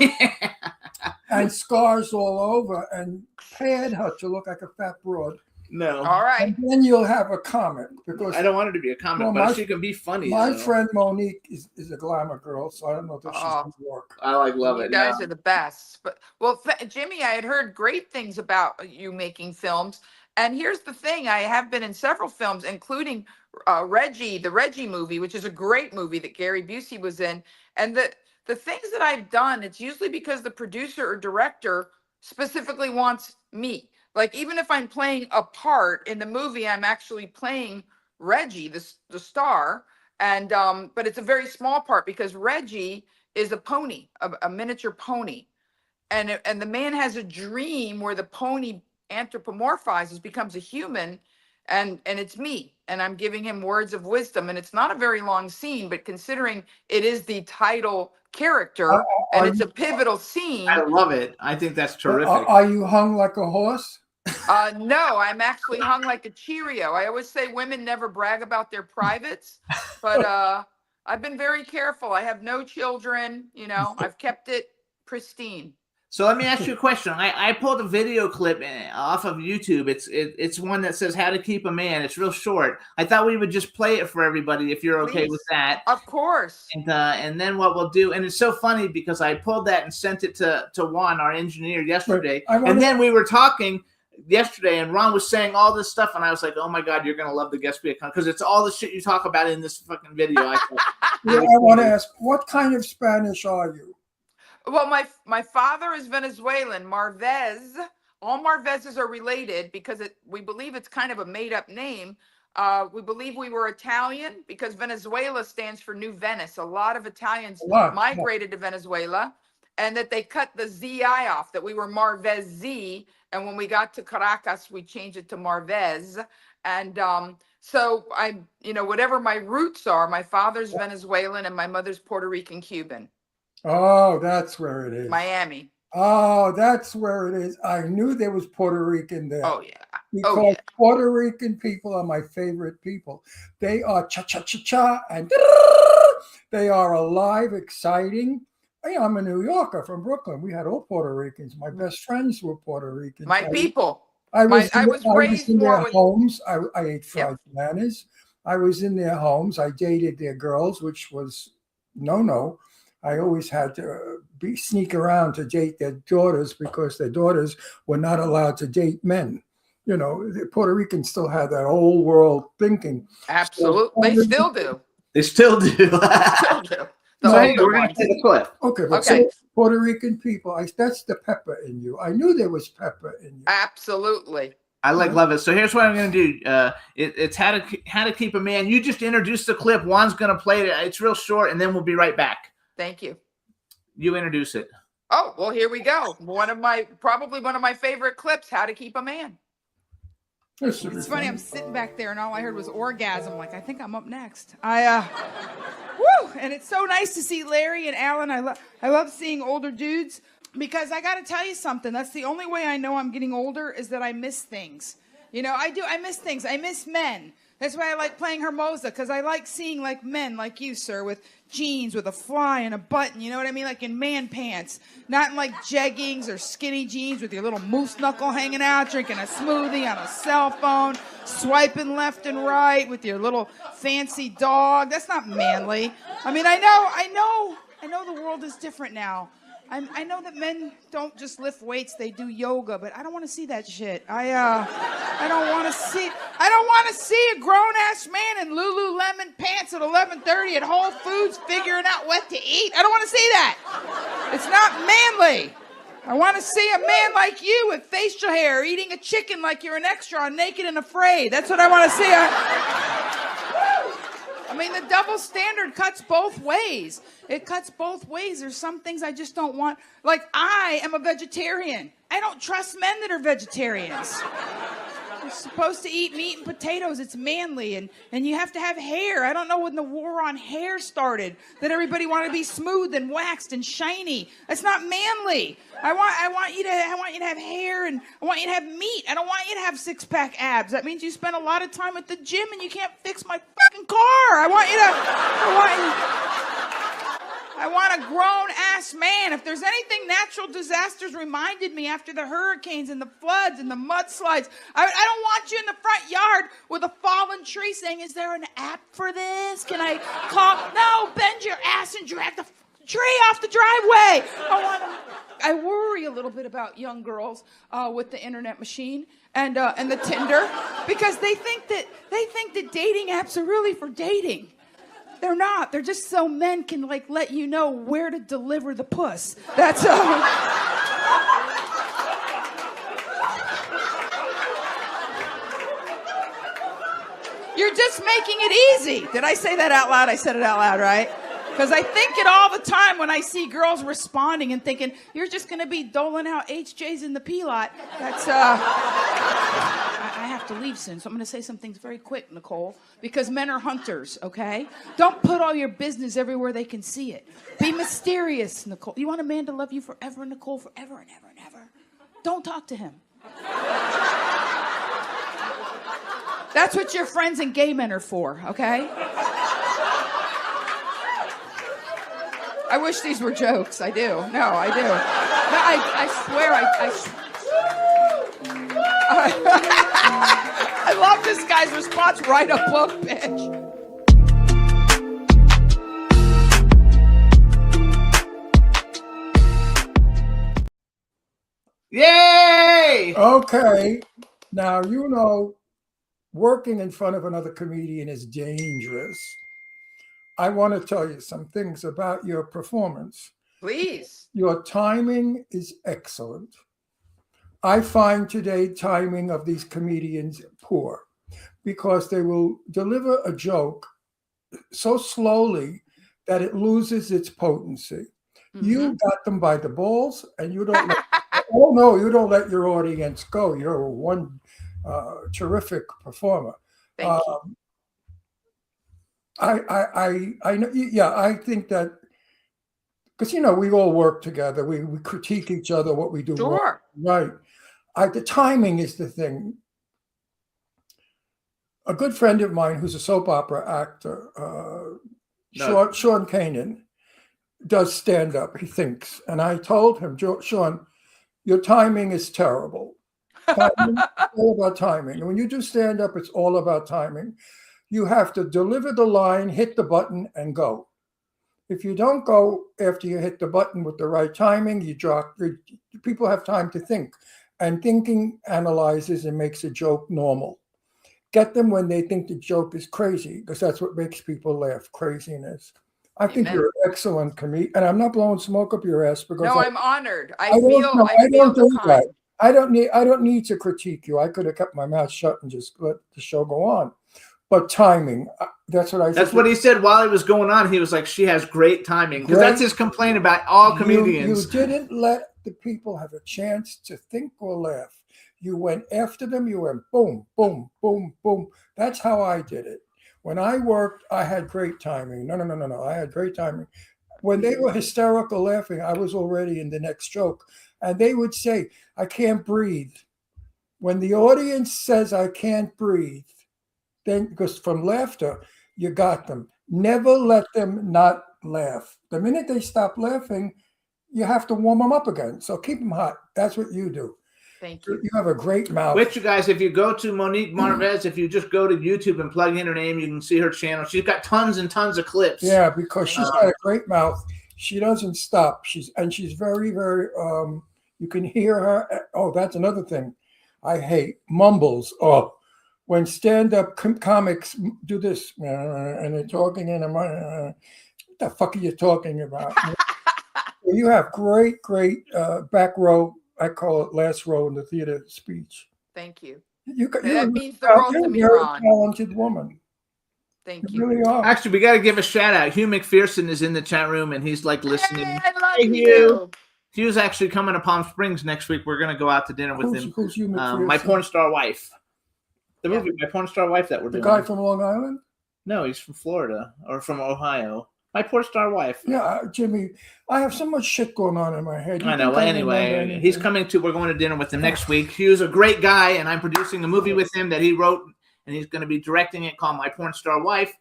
and scars all over and pad her to look like a fat broad. No. All right. And then you'll have a comic because I don't want her to be a comic, Well, but she can be funny. my though. friend Monique is a glamour girl, so I don't know if she's going to work. I love You it. guys yeah. are the best. But Jimmy, I had heard great things about you making films. And here's the thing: I have been in several films, including Reggie, the Reggie movie, which is a great movie that Gary Busey was in. And the things that I've done, it's usually because the producer or director specifically wants me. Like, even if I'm playing a part in the movie, I'm actually playing Reggie, the star. And but it's a very small part because Reggie is a pony, a miniature pony. And the man has a dream where the pony anthropomorphizes, becomes a human, and it's me, and I'm giving him words of wisdom. And it's not a very long scene, but considering it is the title character and it's a pivotal scene. I love it. I think that's terrific. Are you hung like a horse? No, I'm actually hung like a Cheerio. I always say women never brag about their privates, but I've been very careful. I have no children, I've kept it pristine. So let me ask you a question. I pulled a video clip off of YouTube. It's one that says "How to Keep a Man." It's real short. I thought we would just play it for everybody if you're okay with that. Of course. And then what we'll do, and it's so funny because I pulled that and sent it to Juan, our engineer, yesterday. And then we were talking yesterday, and Ron was saying all this stuff, and I was like, "Oh my God, you're gonna love the guest speaker because it's all the shit you talk about in this fucking video." I want to ask, what kind of Spanish are you? Well, my father is Venezuelan, Marvez. All Marvezes are related because we believe it's kind of a made-up name. We believe we were Italian because Venezuela stands for New Venice. A lot of Italians migrated to Venezuela, and that they cut the ZI off, that we were Marvez Z. And when we got to Caracas, we changed it to Marvez. And so whatever my roots are, my father's Venezuelan and my mother's Puerto Rican Cuban. Oh, that's where it is. Miami. Oh, that's where it is. I knew there was Puerto Rican there. Oh, yeah. Because Puerto Rican people are my favorite people. They are cha-cha-cha-cha and they are alive, exciting. I'm a New Yorker from Brooklyn. We had all Puerto Ricans. My best friends were Puerto Ricans. My people. I was raised in their more with homes. I ate fried bananas. I was in their homes. I dated their girls, which was no. I always had to sneak around to date their daughters because their daughters were not allowed to date men. The Puerto Ricans still had that old world thinking. Absolutely. They still do. They still do. Still do. We're going to play the clip. Okay, but so Puerto Rican people, that's the pepper in you. I knew there was pepper in you. Absolutely. I love it. So here's what I'm going to do. It's how to keep a man. You just introduce the clip. Juan's going to play it. It's real short, and then we'll be right back. Thank you. You introduce it. Oh, well, here we go. Probably one of my favorite clips, How to Keep a Man. It's funny. I'm sitting back there, and all I heard was orgasm. Like, I think I'm up next. Woo! And it's so nice to see Larry and Alan. I love seeing older dudes because I got to tell you something. That's the only way I know I'm getting older is that I miss things. I do. I miss things. I miss men. That's why I like playing Hermosa, because I like seeing like men like you, sir, with jeans, with a fly and a button, you know what I mean? Like in man pants, not in like jeggings or skinny jeans with your little moose knuckle hanging out, drinking a smoothie on a cell phone, swiping left and right with your little fancy dog. That's not manly. I mean, I know the world is different now. I know that men don't just lift weights, they do yoga, but I don't want to see that shit. I don't want to see a grown-ass man in Lululemon pants at 11:30 at Whole Foods figuring out what to eat. I don't want to see that. It's not manly. I want to see a man like you with facial hair eating a chicken like you're an extra on Naked and Afraid. That's what I want to see. I mean, the double standard cuts both ways. It cuts both ways. There's some things I just don't want. Like, I am a vegetarian. I don't trust men that are vegetarians. You're supposed to eat meat and potatoes. It's manly, and you have to have hair. I don't know when the war on hair started that everybody wanted to be smooth and waxed and shiny. That's not manly. I want you to have hair, and I want you to have meat. I don't want you to have six-pack abs. That means you spend a lot of time at the gym and you can't fix my fucking car. I want a grown-ass man. If there's anything natural disasters reminded me after the hurricanes and the floods and the mudslides, I don't want you in the front yard with a fallen tree saying, is there an app for this? Can I call? No, bend your ass and drag the tree off the driveway. I worry a little bit about young girls with the internet machine and the Tinder, because they think that dating apps are really for dating. They're not. They're just so men can like let you know where to deliver the puss. That's You're just making it easy. Did I say that out loud? I said it out loud, right? Because I think it all the time when I see girls responding and thinking, you're just going to be doling out HJs in the P-lot. That's, I have to leave soon, so I'm going to say some things very quick, Nicole, because men are hunters, okay? Don't put all your business everywhere they can see it. Be mysterious, Nicole. You want a man to love you forever, Nicole, forever and ever and ever? Don't talk to him. That's what your friends and gay men are for, okay? I wish these were jokes. I do. No, I do. No, I swear, I love this guy's response. Write a book, bitch. Yay! Okay. Now, working in front of another comedian is dangerous. I want to tell you some things about your performance. Please. Your timing is excellent. I find today timing of these comedians poor because they will deliver a joke so slowly that it loses its potency. Mm-hmm. You got them by the balls, and you don't you don't let your audience go. You're one terrific performer. Thank you. I think that because we all work together, we critique each other, what we do wrong, right? The timing is the thing. A good friend of mine who's a soap opera actor, Sean Kanan, does stand up. He thinks, and I told him, Sean, your timing is terrible. It's all about timing. And when you do stand up, it's all about timing. You have to deliver the line, hit the button, and go. If you don't go after you hit the button with the right timing, you drop. People have time to think, and thinking analyzes and makes a joke normal. Get them when they think the joke is crazy, because that's what makes people laugh, craziness. I think you're an excellent comedian, and I'm not blowing smoke up your ass because I'm honored. I don't do kind. that. I don't need to critique you. I could have kept my mouth shut and just let the show go on. But timing, that's what I said. That's what he said while it was going on. He was like, she has great timing. Because that's his complaint about all comedians. You didn't let the people have a chance to think or laugh. You went after them. You went boom, boom, boom, boom. That's how I did it. When I worked, I had great timing. No. I had great timing. When they were hysterical laughing, I was already in the next joke. And they would say, I can't breathe. When the audience says, I can't breathe, then because from laughter, you got them. Never let them not laugh. The minute they stop laughing, you have to warm them up again. So keep them hot. That's what you do. Thank you. You have a great mouth. Which, you guys, if you go to Monique Marvez, if you just go to YouTube and plug in her name, you can see her channel. She's got tons and tons of clips. Yeah, because she's got a great mouth. She doesn't stop. She's very, very, you can hear her. Oh, that's another thing I hate. Mumbles. Oh, when stand-up comics do this, and they're talking, and I'm what the fuck are you talking about? You have great back row. I call it last row in the theater speech. Thank you. You're means the world to me, You're Ron. a talented woman. Thank You you. really are. Actually, we got to give a shout out. Hugh McPherson is in the chat room and he's like listening. Hey, I love Hey, you. Hugh's actually coming to Palm Springs next week. We're going to go out to dinner with him. Who's you, My McPherson? Porn Star Wife. The Yeah. movie, My Porn Star Wife that we're The doing. guy from Long Island? No, he's from Florida or from Ohio. My Porn Star Wife. Yeah, Jimmy, I have so much shit going on in my head. You I know. think Well, remember anyway, anything? he's coming to. We're going to dinner with him next week. Hugh's a great guy, and I'm producing a movie with him that he wrote, and he's going to be directing it called My Porn Star Wife.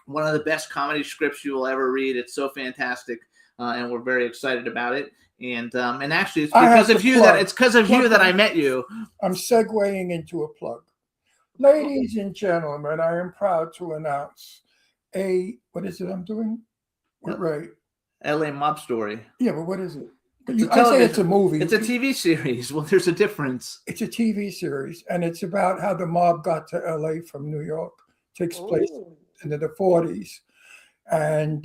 One of the best comedy scripts you will ever read. It's so fantastic, and we're very excited about it. And actually, it's I have because of to you plug. that it's because of you that I met you. I'm segueing into a plug. Ladies and gentlemen, I am proud to announce what is it I'm doing? With Ray. L.A. Mob Story. Yeah, but what is it? It's a I say television- it's a movie. It's a TV series. Well, there's a difference. It's a TV series, and it's about how the mob got to LA from New York. Takes place in the 40s. And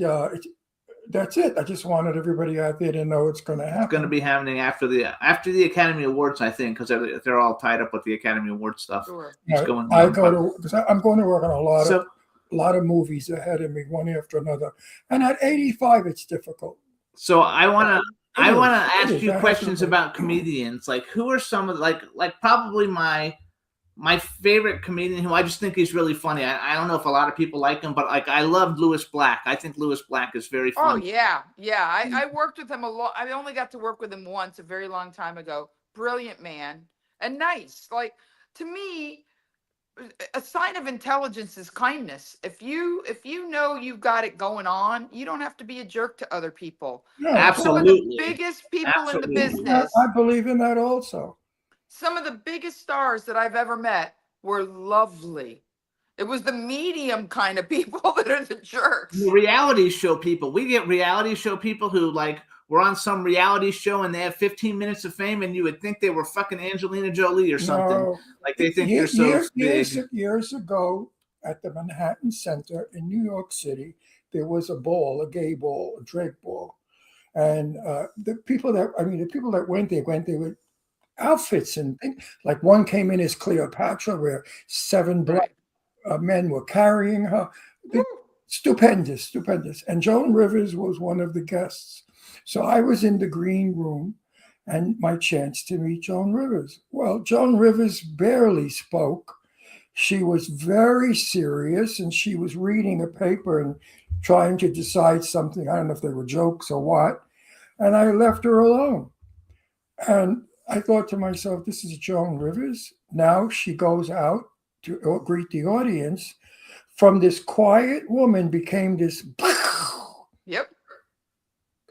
that's it. I just wanted everybody out there to know it's going to happen. It's going to be happening after the Academy Awards, I think, because they're all tied up with the Academy Award stuff. Sure. It's going I on. go to because I'm going to work on a So- lot of movies ahead of me, one after another. And at 85, it's difficult. So I want to It is. ask It is. you I questions have to- about comedians. Like, who are some of the, like probably my favorite comedian who I just think he's really funny. I don't know if a lot of people like him, but like I love Louis Black. I think Louis Black is very Oh funny. yeah. I worked with him a lot. I only got to work with him once, a very long time ago. Brilliant man and nice. Like, to me, a sign of intelligence is kindness. If you know you've got it going on, you don't have to be a jerk to other people. No, Some of Absolutely. the biggest people Absolutely. in the business, I believe in that also. some of the biggest stars that I've ever met were lovely. It was the medium kind of people that are the jerks. The reality show people. We get reality show people who like were on some reality show and they have 15 minutes of fame, and you would think they were fucking Angelina Jolie or something. No. Like they think they're so big. Years ago at the Manhattan Center in New York City, there was a ball, a gay ball, a Drake ball. And the people that went there with outfits and things. Like one came in as Cleopatra, where 7 black men were carrying her. Stupendous. And Joan Rivers was one of the guests. So I was in the green room and my chance to meet Joan Rivers. Well, Joan Rivers barely spoke. She was very serious and she was reading a paper and trying to decide something. I don't know if they were jokes or what. And I left her alone. And I thought to myself, this is Joan Rivers. Now she goes out to greet the audience. From this quiet woman became this Yep.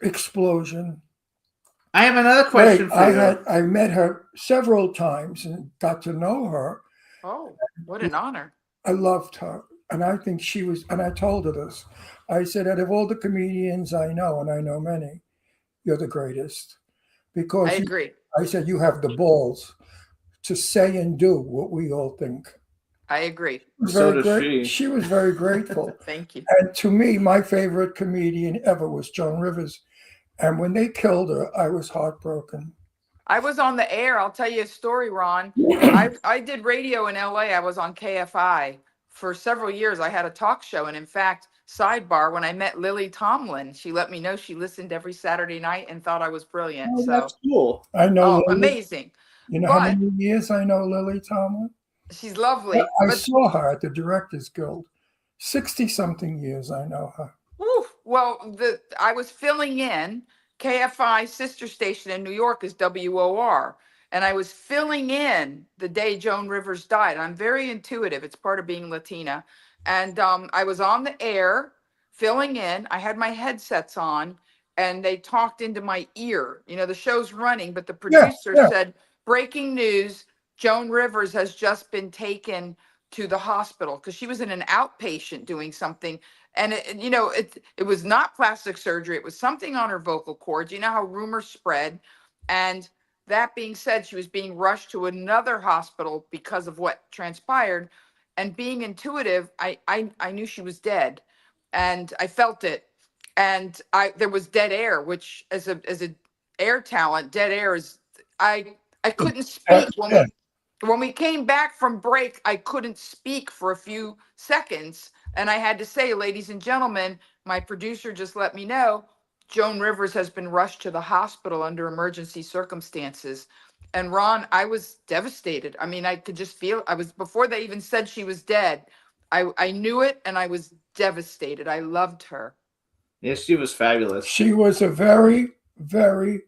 I explosion. have another question for you. I met her several times and got to know her. Oh, what an honor. I loved her. And I think she was, and I told her this. I said, out of all the comedians I know, and I know many, you're the greatest. Because I agree. I said, you have the balls to say and do what we all think. I agree. So Very does great. she. She was very grateful. Thank you. And to me, my favorite comedian ever was Joan Rivers. And when they killed her, I was heartbroken. I was on the air. I'll tell you a story, Ron. I did radio in LA. I was on KFI for several years. I had a talk show. And in fact, sidebar, when I met Lily Tomlin, she let me know she listened every Saturday night and thought I was brilliant. Oh, So, that's cool. I know. oh, Lily. amazing. You know how But- many years I know Lily Tomlin? She's lovely. I But saw her at the Directors Guild. 60-something years I know her. whew, well, I was filling in. KFI sister station in New York is WOR. And I was filling in the day Joan Rivers died. I'm very intuitive. It's part of being Latina. And I was on the air filling in. I had my headsets on and they talked into my ear. You know, the show's running, but the producer yeah. said, breaking news, Joan Rivers has just been taken to the hospital because she was in an outpatient doing something. And it was not plastic surgery. It was something on her vocal cords. You know how rumors spread. And that being said, she was being rushed to another hospital because of what transpired. And being intuitive, I knew she was dead, and I felt it. And there was dead air, which as a air talent, dead air is I couldn't speak when When we came back from break, I couldn't speak for a few seconds. And I had to say, ladies and gentlemen, my producer just let me know Joan Rivers has been rushed to the hospital under emergency circumstances. And Ron, I was devastated. I mean, I could just feel before they even said she was dead. I knew it and I was devastated. I loved her. Yes, she was fabulous. She was a very, very,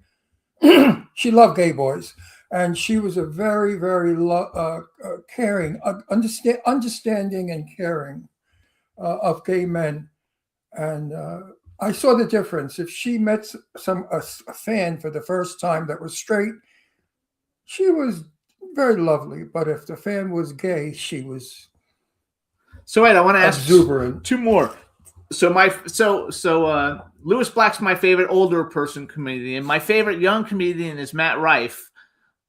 she loved gay boys. And she was a very, very caring, understanding and caring of gay men. And I saw the difference. If she met a fan for the first time that was straight, she was very lovely. But if the fan was gay, she was So wait, I want to ask exuberant. two more. So Louis Black's my favorite older person comedian. My favorite young comedian is Matt Rife.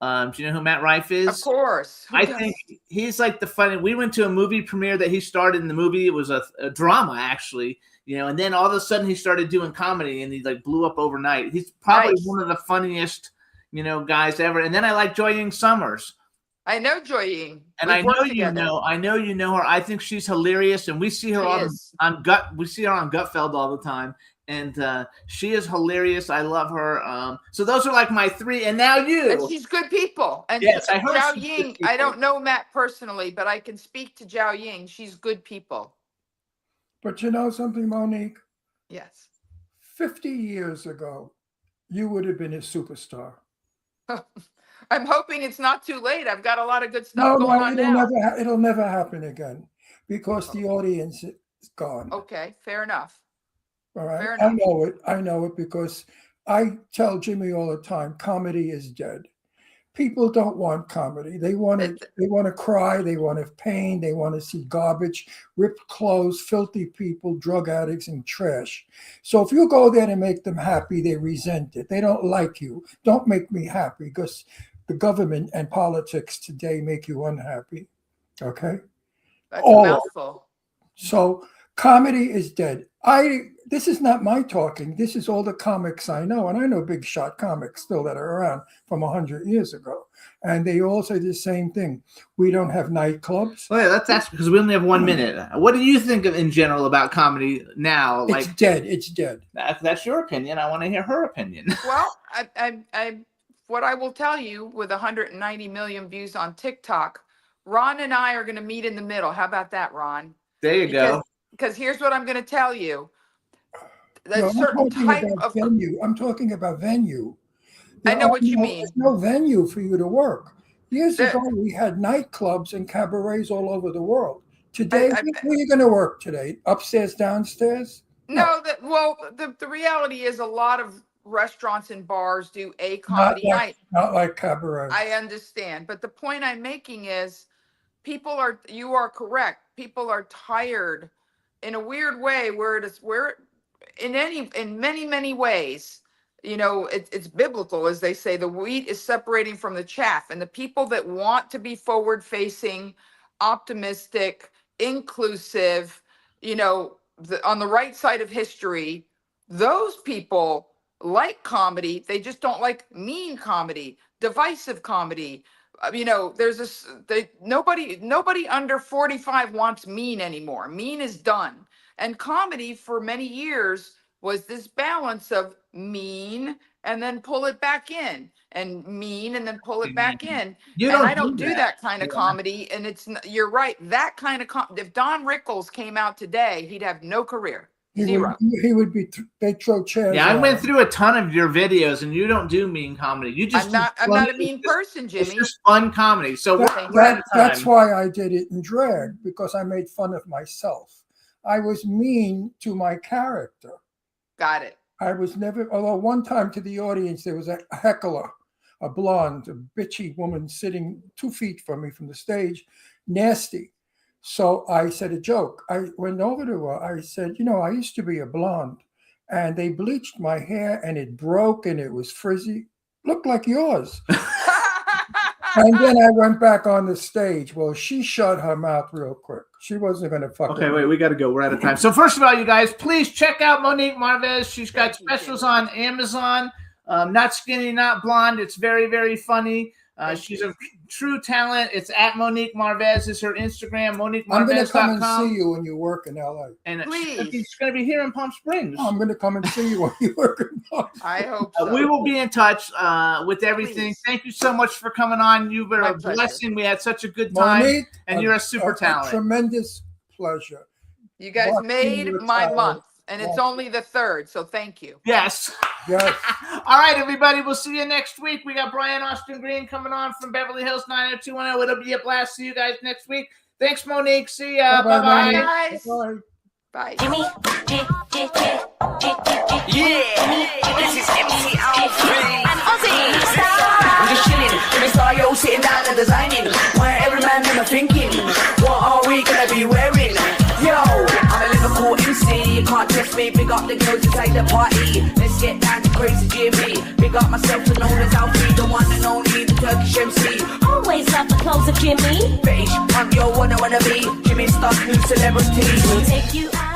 Do you know who Matt Rife is? Of course. I think he's like the funny. We went to a movie premiere that he started in the movie. It was a drama, actually, and then all of a sudden he started doing comedy and he like blew up overnight. He's probably one of the funniest, guys ever. And then I like Joy Ying Summers. I know Joy Ying. And I know you know her. I think she's hilarious, and we see her on Gutfeld all the time. And she is hilarious. I love her. So those are like my three. And now you. And she's good people. And yes, I heard Zhao Ying, I don't know Matt personally, but I can speak to Zhao Ying. She's good people. But you know something, Monique? Yes. 50 years ago, you would have been a superstar. I'm hoping it's not too late. I've got a lot of good stuff going on now. It'll never happen again because the audience is gone. Okay, fair enough. All right. I know it because I tell Jimmy all the time, comedy is dead. People don't want comedy. They want to cry. They want to pain. They want to see garbage, ripped clothes, filthy people, drug addicts, and trash. So if you go there to make them happy, they resent it. They don't like you. Don't make me happy because the government and politics today make you unhappy. Okay? That's a mouthful. So comedy is dead. This is not my talking. This is all the comics I know. And I know big shot comics still that are around from 100 years ago. And they all say the same thing. We don't have nightclubs. Well, yeah, let's ask because we only have 1 minute. What do you think in general about comedy now? It's dead. It's dead. That's your opinion. I want to hear her opinion. Well, what I will tell you with 190 million views on TikTok, Ron and I are going to meet in the middle. How about that, Ron? There you go. Because here's what I'm going to tell you. I'm talking about venue. I know what you mean. There's no venue for you to work. Years ago, we had nightclubs and cabarets all over the world. Today, where are you going to work today? Upstairs, downstairs? No, the reality is a lot of restaurants and bars do a comedy night. Not like cabaret. I understand. But the point I'm making is you are correct. People are tired in a weird way in many ways, it's biblical, as they say, the wheat is separating from the chaff, and the people that want to be forward facing, optimistic, inclusive, on the right side of history, those people like comedy. They just don't like mean comedy, divisive comedy. Nobody under 45 wants mean anymore. Mean is done. And comedy for many years was this balance of mean and then pull it back in, and mean and then pull it back in. I don't do that kind of comedy. And you're right. That kind of if Don Rickles came out today, he'd have no career. Zero. He would be. They throw chairs. Yeah, I went through a ton of your videos, and you don't do mean comedy. You just I'm not a mean person, Jimmy. It's just fun comedy. So that's why I did it in drag, because I made fun of myself. I was mean to my character. Got it. I was never. Although one time to the audience there was a heckler, a blonde, a bitchy woman sitting 2 feet from me from the stage, nasty. So I said a joke. I went over to her. I said, I used to be a blonde, and they bleached my hair, and it broke, and it was frizzy. Looked like yours. And then I went back on the stage. Well, she shut her mouth real quick. She wasn't going to fuck. Okay, wait, we got to go. We're out of time. So first of all, you guys, please check out Monique Marvez. She's got specials on Amazon. Not Skinny, Not Blonde. It's very, very funny. She's a true talent. It's at Monique Marvez is her Instagram, I'm going to come and MoniqueMarvez.com. see you when you work in LA. And Please. she's going to be here in Palm Springs. I'm going to come and see you when you work in Palm Springs. I hope so. We will be in touch with everything. Please. Thank you so much for coming on. You've been My a pleasure. blessing. We had such a good time. Monique, and you're a super talent. Tremendous pleasure. You guys Watching made your my talent. month, and it's Watching. only the 3rd, so thank you. Yes. Yes. All right, everybody. We'll see you next week. We got Brian Austin Green coming on from Beverly Hills 90210. It'll be a blast. See you guys next week. Thanks, Monique. See ya. Bye-bye, Bye-bye. Monique. Guys. Bye. Bye. Jimmy, Yeah, this is MC Alfred. and Ozzy. I'm just chilling, Jimmy Star, yo, sitting down and designing. Where every man in thinking, what are we gonna be wearing? Yo, I'm a Liverpool MC, you can't test me. Big up the girls inside the party. Let's get down to crazy Jimmy. Big up myself and known as Alfie, the one and only, the Turkish MC. Always love the clothes of Jimmy. Bitch, I'm your one I wanna be. Jimmy Star, new celebrity. We'll take you out.